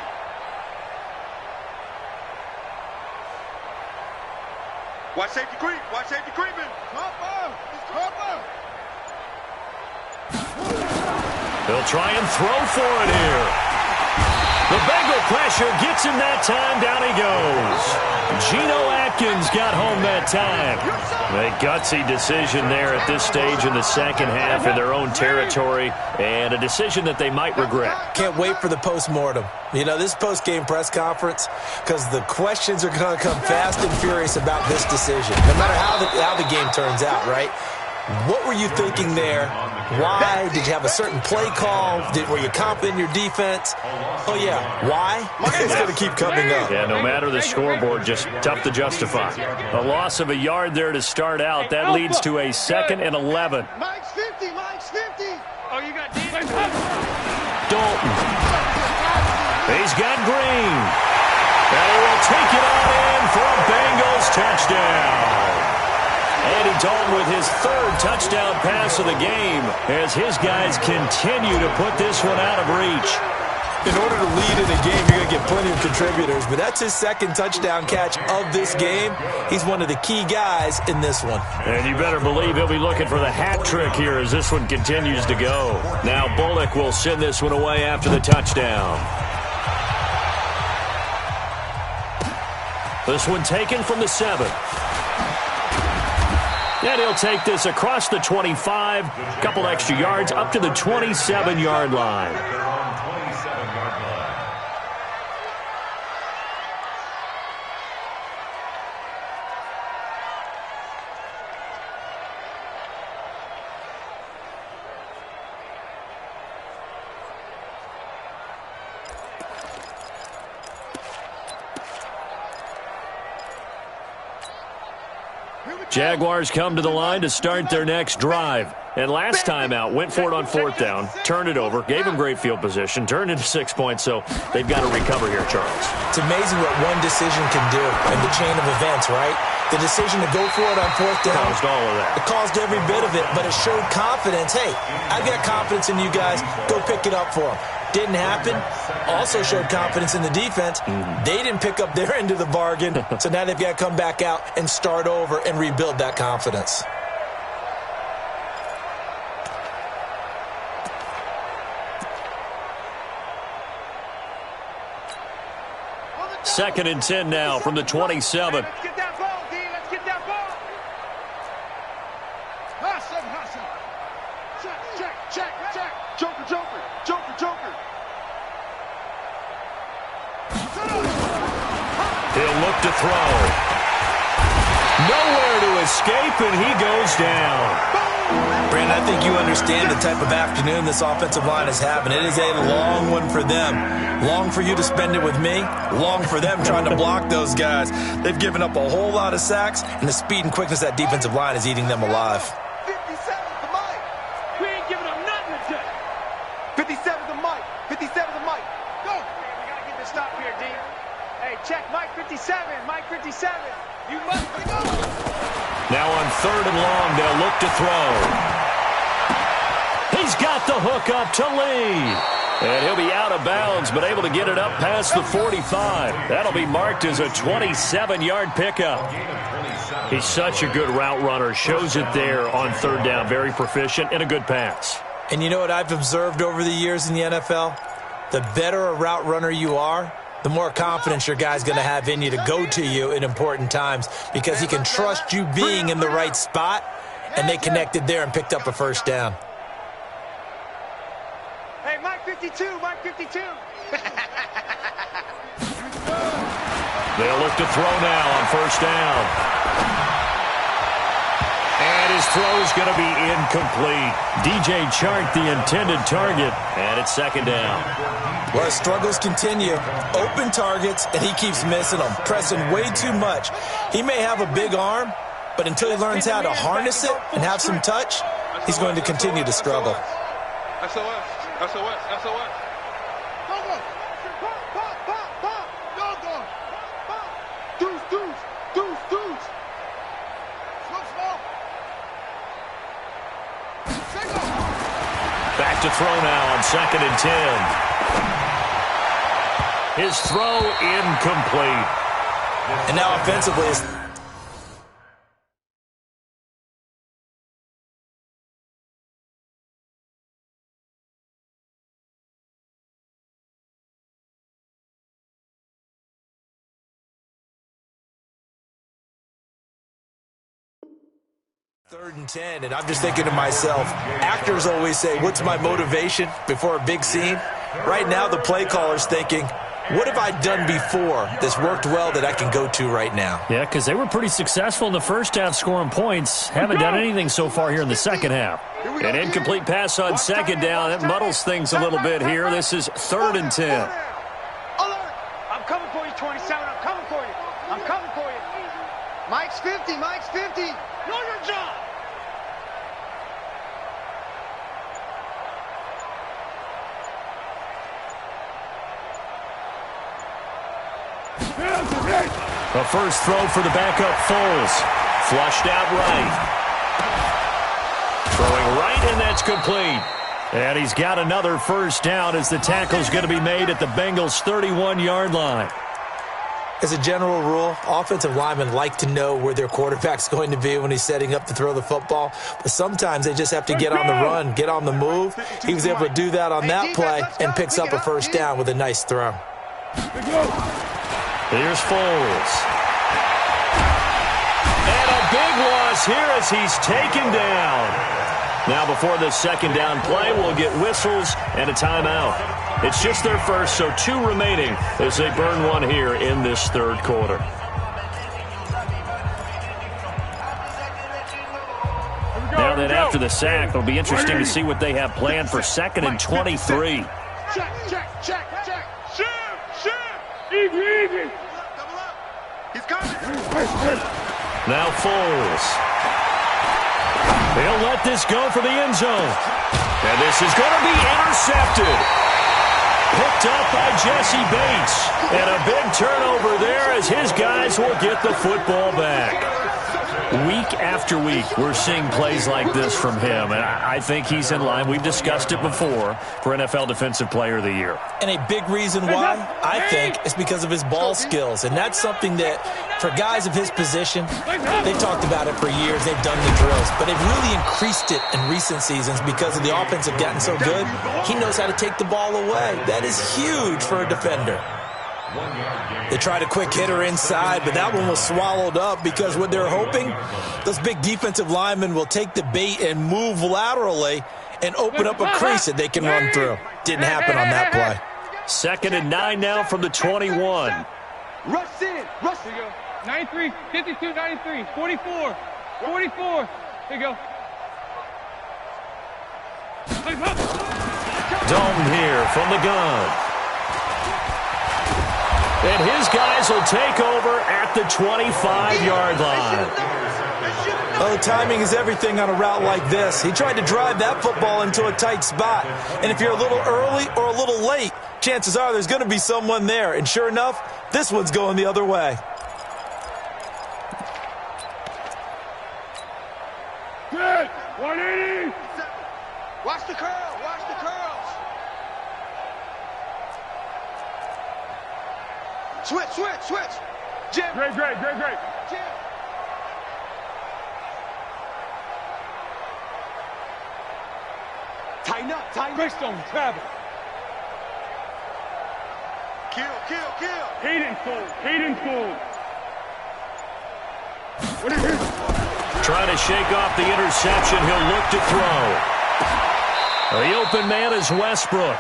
Watch safety creep, watch safety creeping. Cover, cover. They'll try and throw for it here. The Bengal pressure gets him that time. Down he goes. Geno Atkins got home that time. A gutsy decision there at this stage in the second half in their own territory, and a decision that they might regret. Can't wait for the post-mortem. You know, this post-game press conference, because the questions are going to come fast and furious about this decision, no matter how the game turns out, right? What were you thinking there? Why? Did you have a certain play call? Were you confident in your defense? Oh, yeah. Why? It's going to keep coming up. Yeah, no matter the scoreboard, just tough to justify. A loss of a yard there to start out. That leads to a 2nd and 11. Mike's 50, Mike's 50. Oh, you got defense. Dalton. He's got Green. And he will take it on in for a Bengals touchdown. Andy Dalton with his 3rd touchdown pass of the game as his guys continue to put this one out of reach. In order to lead in a game, you're going to get plenty of contributors, but that's his 2nd touchdown catch of this game. He's one of the key guys in this one. And you better believe he'll be looking for the hat trick here as this one continues to go. Now Bullock will send this one away after the touchdown. This one taken from the 7. And he'll take this across the 25, a couple extra yards up to the 27-yard line. They're on 27-yard line. Jaguars come to the line to start their next drive. And last time out, went for it on 4th down, turned it over, gave them great field position, turned into 6 points, so they've got to recover here, Charles. It's amazing what one decision can do in the chain of events, right? The decision to go for it on 4th down. Caused all of that. It caused every bit of it, but it showed confidence. Hey, I've got confidence in you guys. Go pick it up for them. Didn't happen. Also showed confidence in the defense. They didn't pick up their end of the bargain, so now they've got to come back out and start over and rebuild that confidence. Second and 10 now from the 27. Let's get that ball, D. Let's get that ball. Hustle, hustle. Check, check, check, check. Joker, joker, joker, joker. He'll look to throw. Nowhere to escape, and he goes down. Brandon, I think you understand the type of afternoon this offensive line is having. It is a long one for them. Long for you to spend it with me. Long for them trying to block those guys. They've given up a whole lot of sacks, and the speed and quickness of that defensive line is eating them alive. 57 to Mike. We ain't giving up nothing today. 57 to Mike. 57 to Mike. Go. We got to get this stop here, D. Hey, check Mike 57. Mike 57. You must go. Now on 3rd and long, they'll look to throw. He's got the hook up to Lee. And he'll be out of bounds, but able to get it up past the 45. That'll be marked as a 27-yard pickup. He's such a good route runner. Shows it there on 3rd down. Very proficient and a good pass. And you know what I've observed over the years in the NFL? The better a route runner you are, the more confidence your guy's going to have in you to go to you in important times because he can trust you being in the right spot, and they connected there and picked up a 1st down. Hey, Mike 52. Mike 52. They'll look to throw now on 1st down. And And his throw is going to be incomplete. DJ Chark, the intended target, and it's second down. Well, his struggles continue. Open targets, and he keeps missing them, pressing way too much. He may have a big arm, but until he learns how to harness it and have some touch, he's going to continue to struggle. SOS, SOS, SOS. Back to throw now on 2nd and 10. His throw incomplete. And now offensively, it's 3rd and 10, and I'm just thinking to myself, actors always say, what's my motivation before a big scene? Right now, the play caller's thinking, what have I done before that's worked well that I can go to right now? Yeah, because they were pretty successful in the first half scoring points. Haven't done anything so far here in the second half. An incomplete pass on 2nd down. That muddles things a little bit here. This is 3rd and 10. I'm coming for you, 27. I'm coming for you. I'm coming for you. Mike's 50. Mike's 50. Know your job. The first throw for the backup Foles. Flushed out right. Throwing right, and that's complete. And he's got another first down as the tackle's going to be made at the Bengals' 31-yard line. As a general rule, offensive linemen like to know where their quarterback's going to be when he's setting up to throw the football. But sometimes they just have to get on the run, get on the move. He was able to do that on that play and picks up a first down with a nice throw. Here's Foles. And a big loss here as he's taken down. Now before the second down play, we'll get whistles and a timeout. It's just their first, so 2 remaining as they burn one here in this 3rd quarter. Now then, after the sack, it'll be interesting to see what they have planned for 2nd and 23. Check, check, check, check. Shoot. Easy. He's coming. Now Foles. They'll let this go for the end zone. And this is going to be intercepted. Picked up by Jesse Bates. And a big turnover there as his guys will get the football back. Week after week, we're seeing plays like this from him, and I think he's in line. We've discussed it before for NFL Defensive Player of the Year. And a big reason why, I think, is because of his ball skills. And that's something that, for guys of his position, they've talked about it for years. They've done the drills. But they've really increased it in recent seasons because of the offense have gotten so good. He knows how to take the ball away. That is huge for a defender. They tried a quick hitter inside, but that one was swallowed up because what they're hoping, those big defensive linemen will take the bait and move laterally and open up a crease that they can run through. Didn't happen on that play. 2nd and 9 now from the 21. Rush in. Rush. Here you go. 93, 52, 93, 44. Here you go. Dalton here from the gun. And his guys will take over at the 25-yard line. Oh, timing is everything on a route like this. He tried to drive that football into a tight spot. And if you're a little early or a little late, chances are there's going to be someone there. And sure enough, this one's going the other way. Good. 180. Watch the curl. Watch the curls. Switch. Jim. Great. Jim. Tighten up. Greystone, travel. Kill. Hayden Fold. What is this? Trying to shake off the interception. He'll look to throw. The open man is Westbrook.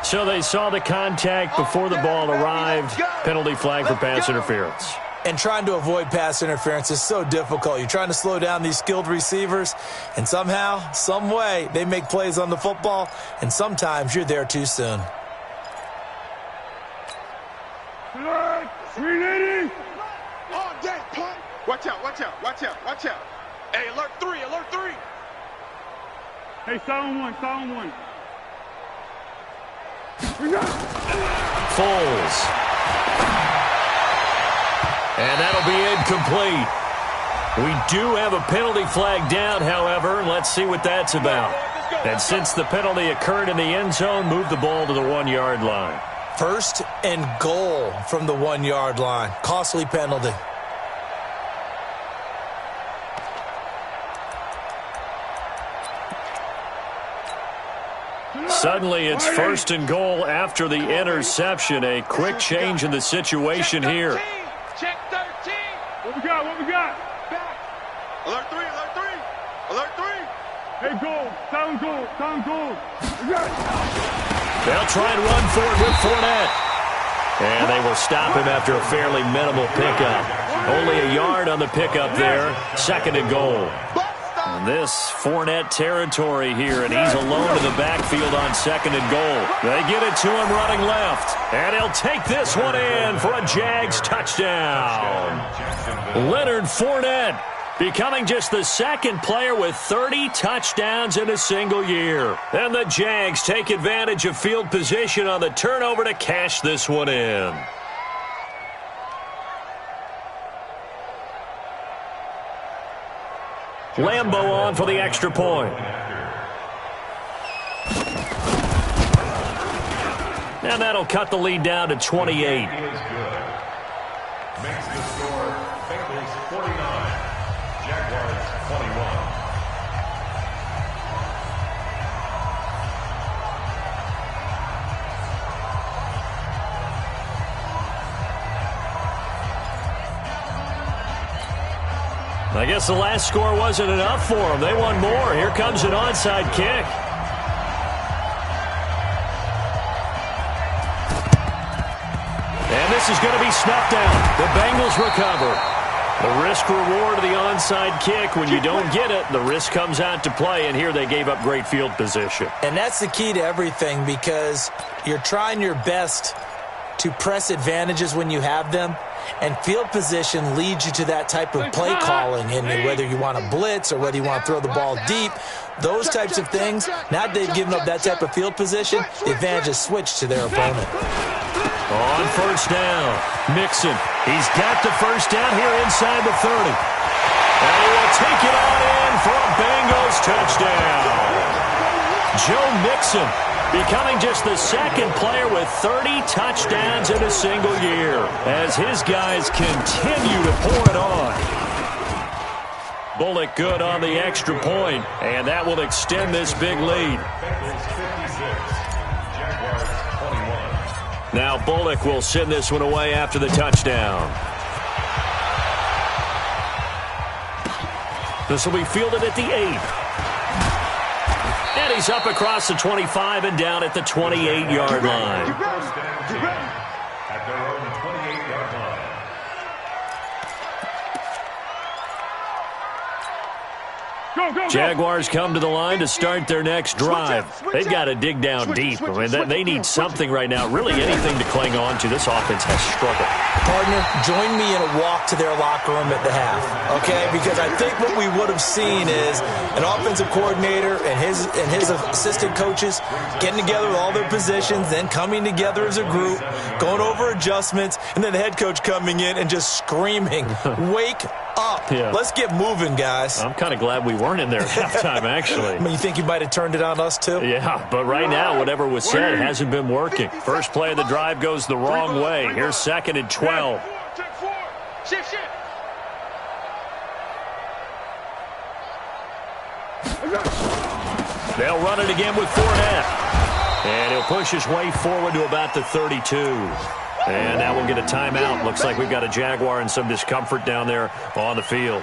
So they saw the contact before the ball arrived. Penalty flag for pass interference. And trying to avoid pass interference is so difficult. You're trying to slow down these skilled receivers, and somehow, some way, they make plays on the football, and sometimes you're there too soon. On deck, punt. Watch out, watch out, watch out, watch out. Hey, alert 3, alert 3. Hey, silent one, silent one. Foles. And that'll be incomplete. We do have a penalty flag down, however. Let's see what that's about. And since the penalty occurred in the end zone, move the ball to the 1-yard line. 1st and goal from the 1-yard line. Costly penalty. Suddenly, it's 1st and goal after the interception. A quick change in the situation here. Check 13. What we got? What we got? Back. Alert 3, alert 3. Alert 3. Hey, goal. Sound goal. Sound goal. We got it. They'll try and run for it with Fournette. And they will stop him after a fairly minimal pickup. Only a yard on the pickup there. 2nd and goal. And this Fournette territory here, and he's alone in the backfield on 2nd and goal. They get it to him running left. And he'll take this one in for a Jags touchdown. Leonard Fournette becoming just the 2nd player with 30 touchdowns in a single year. And the Jags take advantage of field position on the turnover to cash this one in. Lambeau on for the extra point. And that'll cut the lead down to 28. Makes the score Bengals 49, Jaguars 21. I guess the last score wasn't enough for them. They want more. Here comes an onside kick. And this is going to be snuffed out. The Bengals recover. The risk-reward of the onside kick. When you don't get it, the risk comes out to play, and here they gave up great field position. And that's the key to everything, because you're trying your best to press advantages when you have them, and field position leads you to that type of play calling. And whether you want to blitz or whether you want to throw the ball deep, those types of things, now that they've given up that type of field position, the advantage is switched to their opponent. On 1st down, Mixon. He's got the 1st down here inside the 30. And he will take it on in for a Bengals touchdown. Joe Mixon becoming just the 2nd player with 30 touchdowns in a single year as his guys continue to pour it on. Bullock good on the extra point, and that will extend this big lead. Bengals 56, Jaguars 21. Now Bullock will send this one away after the touchdown. This will be fielded at the 8. And he's up across the 25 and down at the 28-yard line. First down team at their own 28-yard line. Go, go, go. Jaguars come to the line to start their next drive. They've got to dig down deep. I mean, they need something right now, really anything to cling on to. This offense has struggled. Partner, join me in a walk to their locker room at the half, okay? Because I think what we would have seen is an offensive coordinator and his assistant coaches getting together with all their positions, then coming together as a group, going over adjustments, and then the head coach coming in and just screaming, "Wake up. Yeah. Let's get moving, guys." I'm kind of glad we weren't in there at halftime, actually. I mean, you think you might have turned it on us, too? Yeah, but right now, whatever was said hasn't been working. First play of the drive goes the wrong way. Here's 2nd and 12. Check 4. Shift. They'll run it again with Fournette. And he'll push his way forward to about the 32. And now we'll get a timeout. Looks like we've got a Jaguar and some discomfort down there on the field.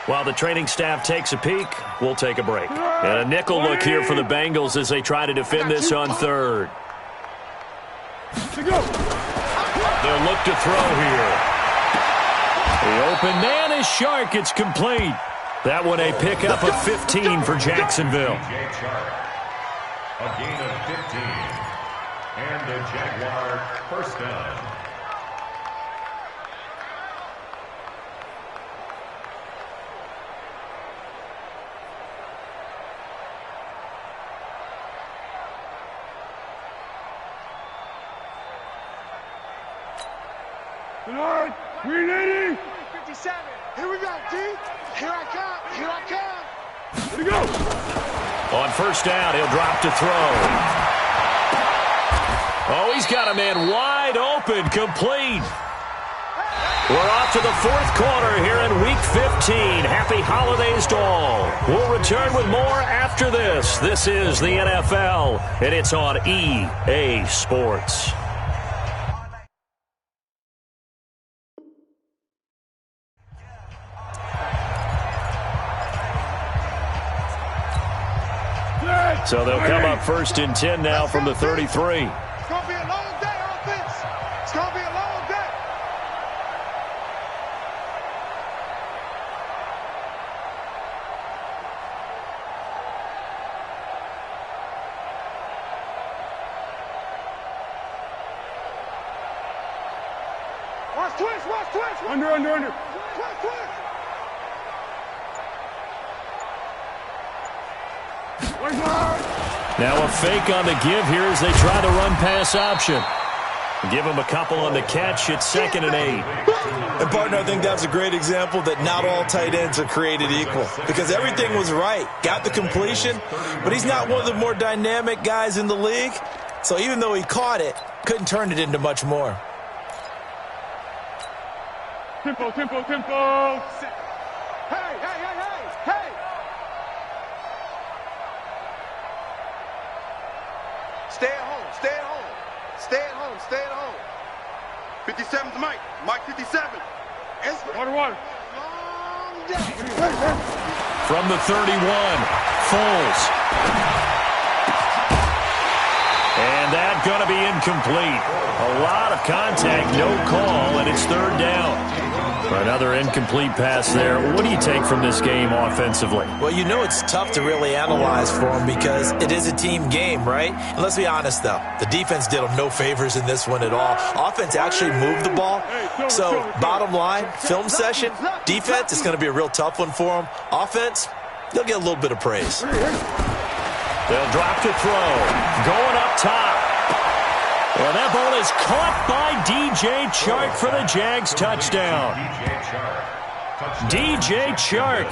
While the training staff takes a peek, we'll take a break. And a nickel look here for the Bengals as they try to defend this on 3rd. They'll look to throw here. The open man is Shark. It's complete. That one a pickup of 15 for Jacksonville. DJ Shark, a gain of 15. And the Jaguar first down. Tonight, we leading. 57. Here we go, D. Here I come. Here I come. Here we go. On first down, he'll drop to throw. Oh, he's got a man wide open, complete. We're off to the fourth quarter here in Week 15. Happy holidays to all. We'll return with more after this. This is the NFL, and it's on EA Sports. So they'll come up first and 10 now from the 33. It's going to be a long day, offense. It's going to be a long day. Watch twist, watch twist. Under. Twist. Now a fake on the give here as they try to run pass option. Give him a couple on the catch. It's 2nd and 8. And, partner, I think that's a great example that not all tight ends are created equal because everything was right. Got the completion, but he's not one of the more dynamic guys in the league. So even though he caught it, couldn't turn it into much more. Tempo. Hey. Stay at home. 57's Mike. Mike 57. Water. Long day. From the 31, Foles. And that's going to be incomplete. A lot of contact, no call, and it's 3rd down. Another incomplete pass there. What do you take from this game offensively? Well, you know it's tough to really analyze for him because it is a team game, right? And let's be honest, though. The defense did him no favors in this one at all. Offense actually moved the ball. So, bottom line, film session, defense, it's going to be a real tough one for them. Offense, they'll get a little bit of praise. They'll drop to throw. Going up top. Well, that ball is caught by DJ Chark for the Jags touchdown. DJ Chark,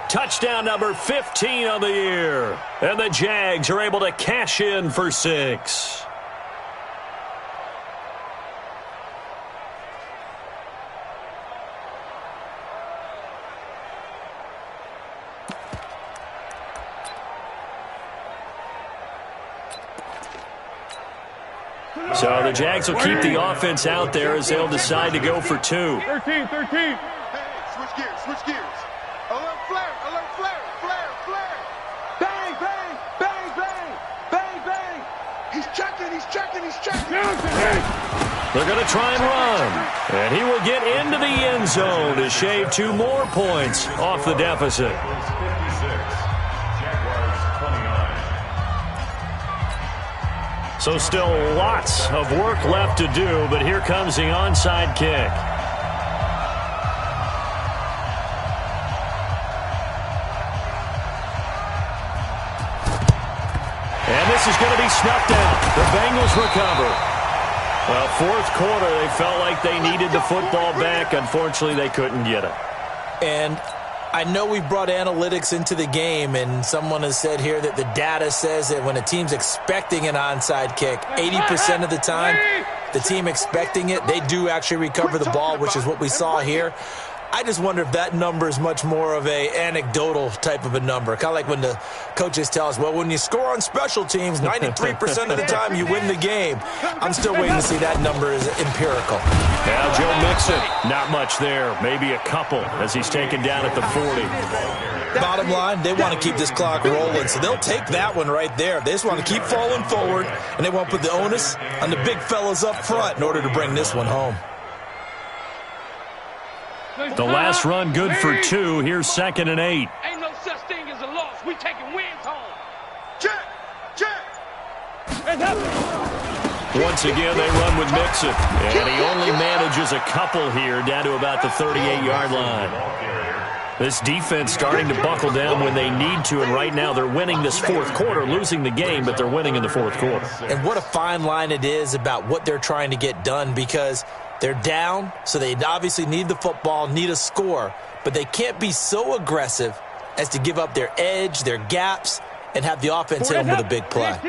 touchdown number 15 on the year. And the Jags are able to cash in for 6. So the Jags will keep the offense out there as they'll decide to go for 2. 13. Hey, switch gears. Alert flare. Bang. He's checking. They're going to try and run. And he will get into the end zone to shave 2 more points off the deficit. So still lots of work left to do, but here comes the onside kick. And this is going to be snuffed out. The Bengals recover. Well, fourth quarter, they felt like they needed the football back. Unfortunately, they couldn't get it. And I know we brought analytics into the game, and someone has said here that the data says that when a team's expecting an onside kick, 80% of the time, the team expecting it, they do actually recover the ball, which is what we saw here. I just wonder if that number is much more of a anecdotal type of a number. Kind of like when the coaches tell us, well, when you score on special teams, 93% of the time you win the game. I'm still waiting to see that number is empirical. Now Joe Mixon, not much there. Maybe a couple as he's taken down at the 40. Bottom line, they want to keep this clock rolling, so they'll take that one right there. They just want to keep falling forward, and they want to put the onus on the big fellas up front in order to bring this one home. The last run good for 2. Here's 2nd and 8. Ain't no such thing as a loss. We taking wins home. Check. Once again, they run with Mixon. And he only manages a couple here down to about the 38-yard line. This defense starting to buckle down when they need to, and right now they're winning this fourth quarter, losing the game, but they're winning in the fourth quarter. And what a fine line it is about what they're trying to get done, because they're down, so they obviously need the football, need a score, but they can't be so aggressive as to give up their edge, their gaps, and have the offense hit them with a big play.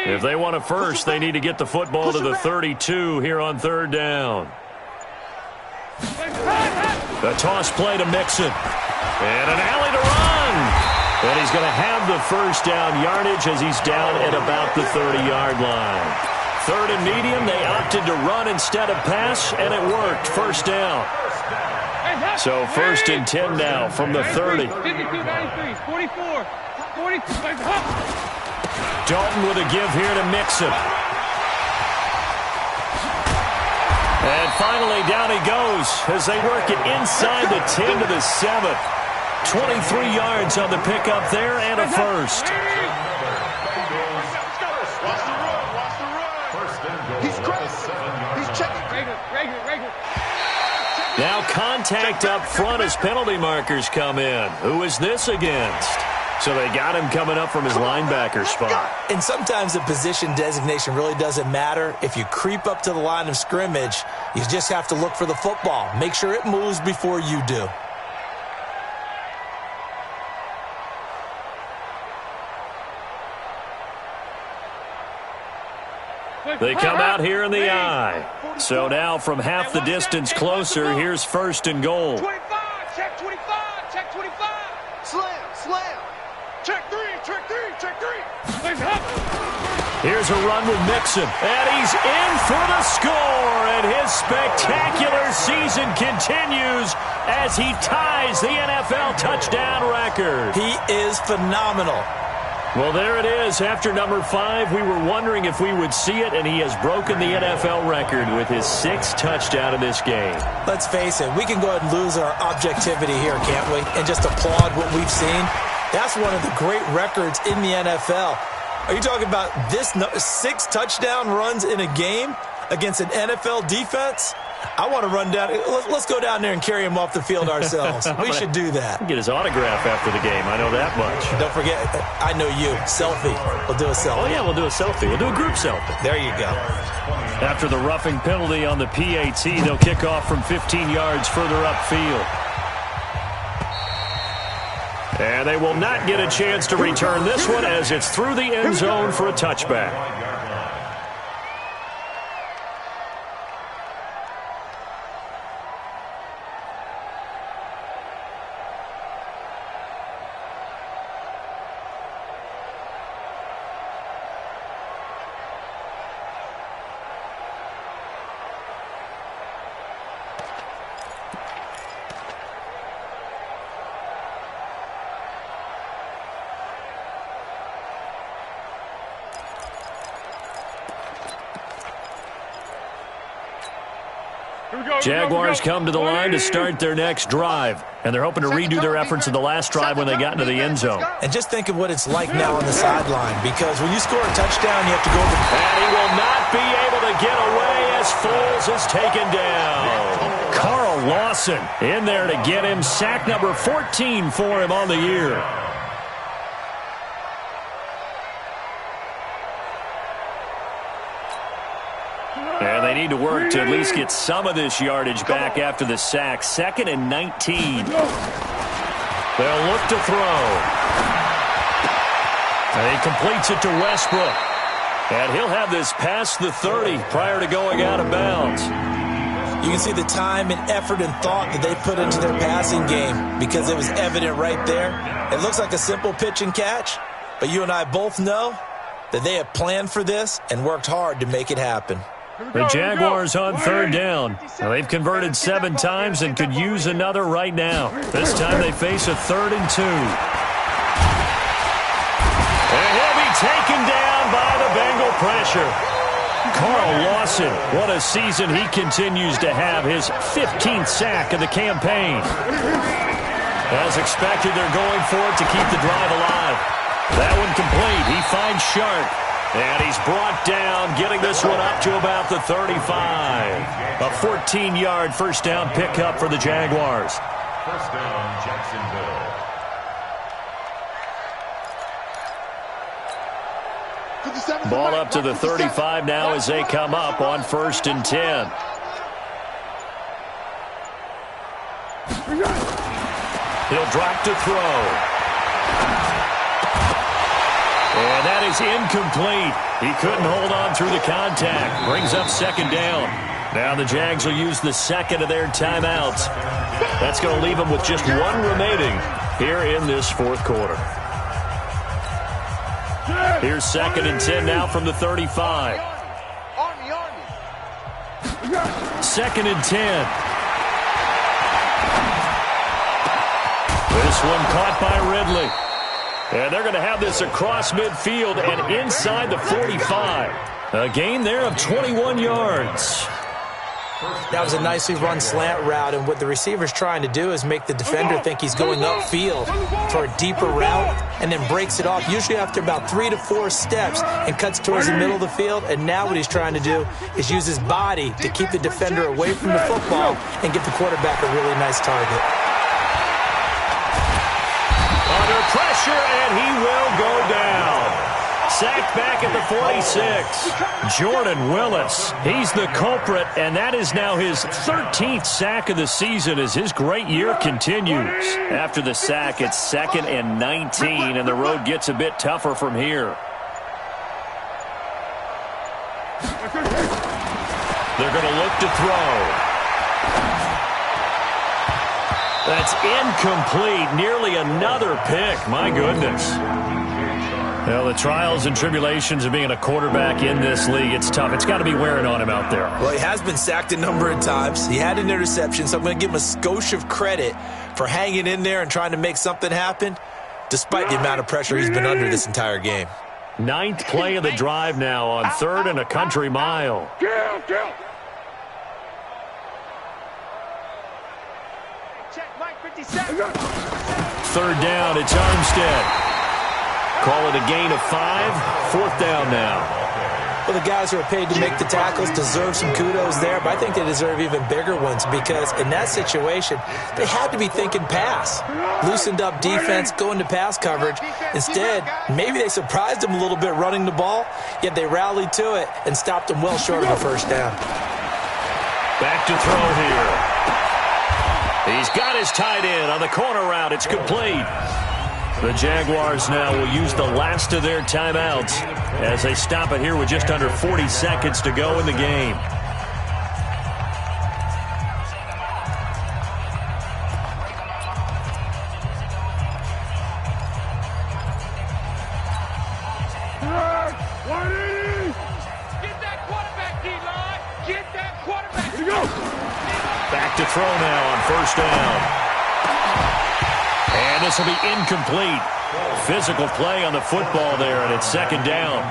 If they want a first, they need to get the football to the 32 here on 3rd down. The toss play to Mixon. And an alley to run. And he's going to have the first down yardage as he's down at about the 30-yard line. 3rd and medium, they opted to run instead of pass, and it worked. First down. So 1st and 10 now from the 30. 52, 93, 44, 42. Dalton with a give here to Mixon. And finally, down he goes as they work it inside the 10 to the 7. 23 yards on the pickup there and a first. Watch the run. He's crazy. He's checking. Regular. Now contact up front as penalty markers come in. Who is this against? So they got him coming up from his linebacker spot. And sometimes the position designation really doesn't matter. If you creep up to the line of scrimmage, you just have to look for the football. Make sure it moves before you do. They come out here in the I. So now from half the distance closer, here's 1st and goal. 25, check 25, check 25. Slam. Check three. Here's a run with Mixon, and he's in for the score, and his spectacular season continues as he ties the NFL touchdown record. He is phenomenal. Well, there it is. After number 5, we were wondering if we would see it, and he has broken the NFL record with his 6th touchdown in this game. Let's face it, we can go ahead and lose our objectivity here, can't we? And just applaud what we've seen. That's one of the great records in the NFL. Are you talking about this 6 touchdown runs in a game against an NFL defense? I want to run down. Let's go down there and carry him off the field ourselves. We should do that. Get his autograph after the game. I know that much. Don't forget, I know you. Selfie. We'll do a selfie. Oh, yeah, we'll do a selfie. We'll do a group selfie. There you go. After the roughing penalty on the PAT, they'll kick off from 15 yards further upfield. And they will not get a chance to return this one as it's through the end zone for a touchback. Jaguars come to the line to start their next drive, and they're hoping to redo their efforts in the last drive when they got into the end zone. And just think of what it's like now on the sideline, because when you score a touchdown, you have to go over. And he will not be able to get away as Foles is taken down. Carl Lawson in there to get him. Sack number 14 for him on the year. And they need to work to at least get some of this yardage back after the sack. 2nd and 19. They'll look to throw. And he completes it to Westbrook. And he'll have this past the 30 prior to going out of bounds. You can see the time and effort and thought that they put into their passing game because it was evident right there. It looks like a simple pitch and catch, but you and I both know that they have planned for this and worked hard to make it happen. The Jaguars on 3rd down. Now they've converted 7 times and could use another right now. This time they face a 3rd and 2. And he'll be taken down by the Bengal pressure. Carl Lawson, what a season he continues to have, his 15th sack of the campaign. As expected, they're going for it to keep the drive alive. That one complete. He finds Sharp. And he's brought down, getting this one up to about the 35. A 14-yard first down pickup for the Jaguars. First down, Jacksonville. Ball up to the 35 now as they come up on 1st and 10. He'll drop to throw. And that is incomplete. He couldn't hold on through the contact. Brings up 2nd down. Now the Jags will use the 2nd of their timeouts. That's going to leave them with just 1 remaining here in this 4th quarter. Here's 2nd and 10 now from the 35. 2nd and 10. This one caught by Ridley. And they're going to have this across midfield and inside the 45. A gain there of 21 yards. That was a nicely run slant route, and what the receiver's trying to do is make the defender think he's going upfield for a deeper route and then breaks it off, usually after about 3 to 4 steps, and cuts towards the middle of the field. And now what he's trying to do is use his body to keep the defender away from the football and get the quarterback a really nice target. Under pressure, and he will go down. Sacked back at the 46. Jordan Willis, he's the culprit, and that is now his 13th sack of the season as his great year continues. After the sack, it's 2nd and 19, and the road gets a bit tougher from here. They're going to look to throw. That's incomplete. Nearly another pick. My goodness. Well, the trials and tribulations of being a quarterback in this league, it's tough. It's got to be wearing on him out there. Well, he has been sacked a number of times. He had an interception, so I'm going to give him a skosh of credit for hanging in there and trying to make something happen, despite the amount of pressure he's been under this entire game. 9th play of the drive now on 3rd and a country mile. Third down, it's Armstead. Call it a gain of 5. 4th down now. Well, the guys who are paid to make the tackles deserve some kudos there, but I think they deserve even bigger ones because in that situation, they had to be thinking pass. Loosened up defense, going to pass coverage. Instead, maybe they surprised them a little bit running the ball, yet they rallied to it and stopped them well short of a first down. Back to throw here. He's got his tight end on the corner route. It's complete. The Jaguars now will use the last of their timeouts as they stop it here with just under 40 seconds to go in the game. Get that quarterback, D-line. Get that quarterback. Here we go. Back to throw now on 1st down. And this will be incomplete. Physical play on the football there, and it's 2nd down.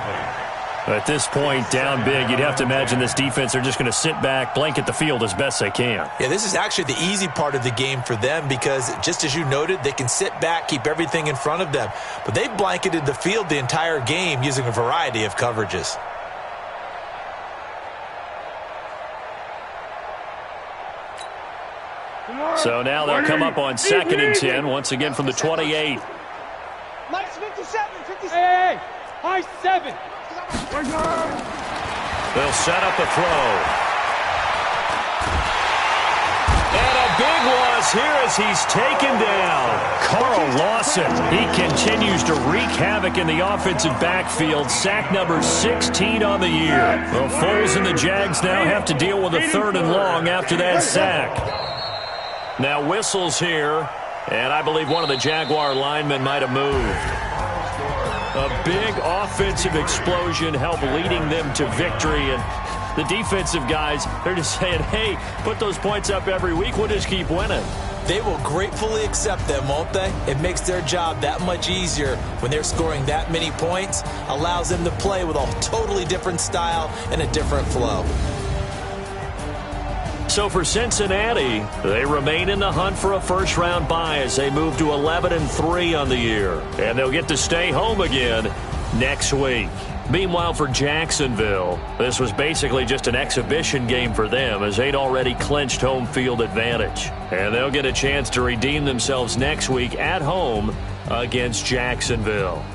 At this point, down big, you'd have to imagine this defense, they're just going to sit back, blanket the field as best they can. Yeah, this is actually the easy part of the game for them because, just as you noted, they can sit back, keep everything in front of them. But they've blanketed the field the entire game using a variety of coverages. So now they'll come up on 2nd and 10, once again from the 28. Mike's 57, 57. Hey, high 7. They'll set up a throw. And a big loss here as he's taken down. Carl Lawson, he continues to wreak havoc in the offensive backfield. Sack number 16 on the year. Well, Foles and the Jags now have to deal with a 3rd and long after that sack. Now whistles here, and I believe one of the Jaguar linemen might have moved. A big offensive explosion helped leading them to victory, and the defensive guys, they're just saying, hey, put those points up every week, we'll just keep winning. They will gratefully accept them, won't they? It makes their job that much easier when they're scoring that many points, allows them to play with a totally different style and a different flow. So for Cincinnati, they remain in the hunt for a first-round bye as they move to 11-3 on the year. And they'll get to stay home again next week. Meanwhile, for Jacksonville, this was basically just an exhibition game for them as they'd already clinched home field advantage. And they'll get a chance to redeem themselves next week at home against Jacksonville.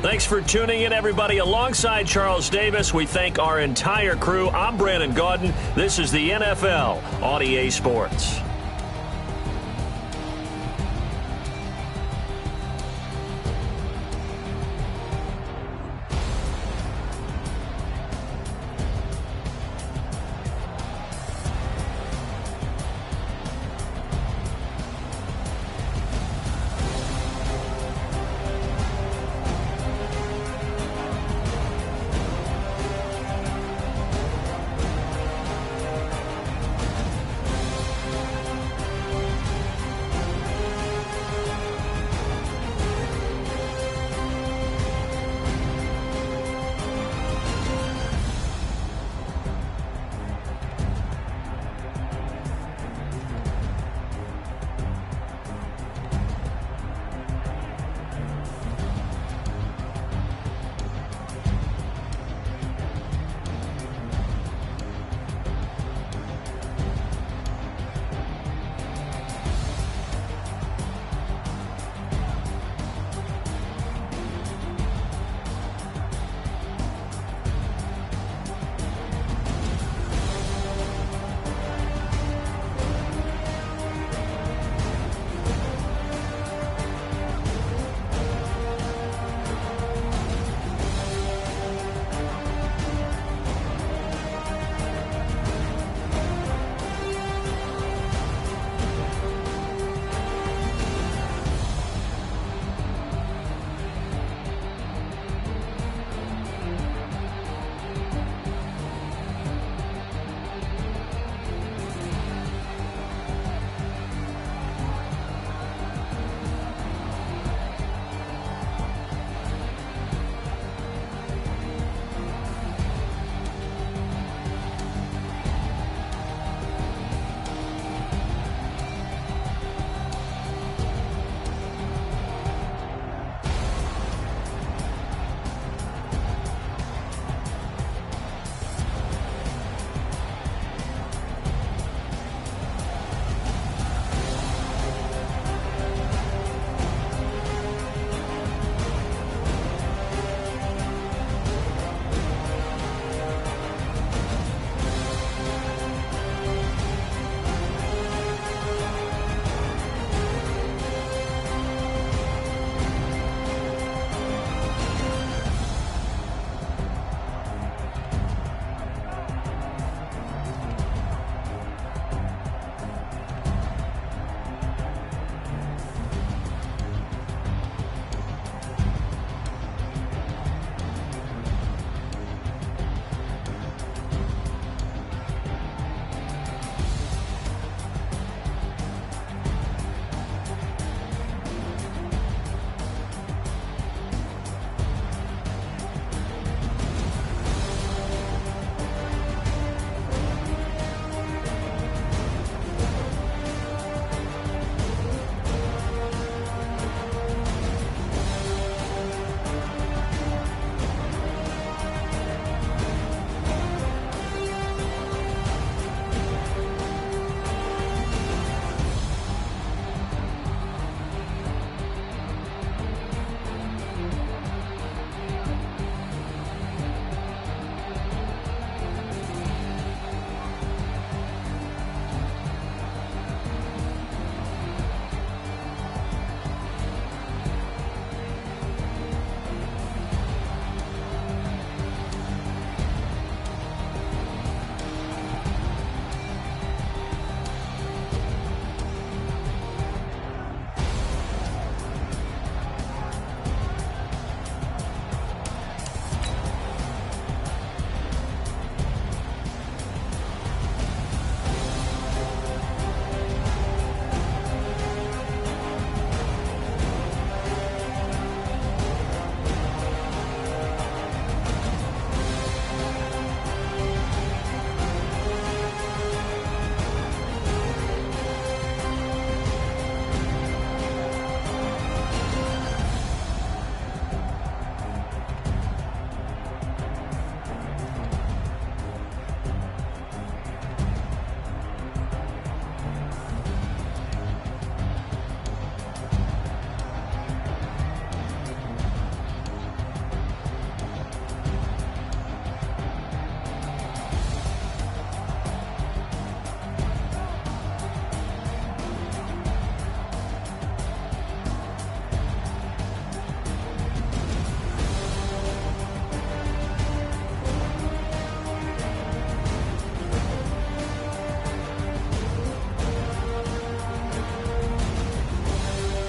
Thanks for tuning in, everybody. Alongside Charles Davis, we thank our entire crew. I'm Brandon Gaudin. This is the NFL on EA Sports.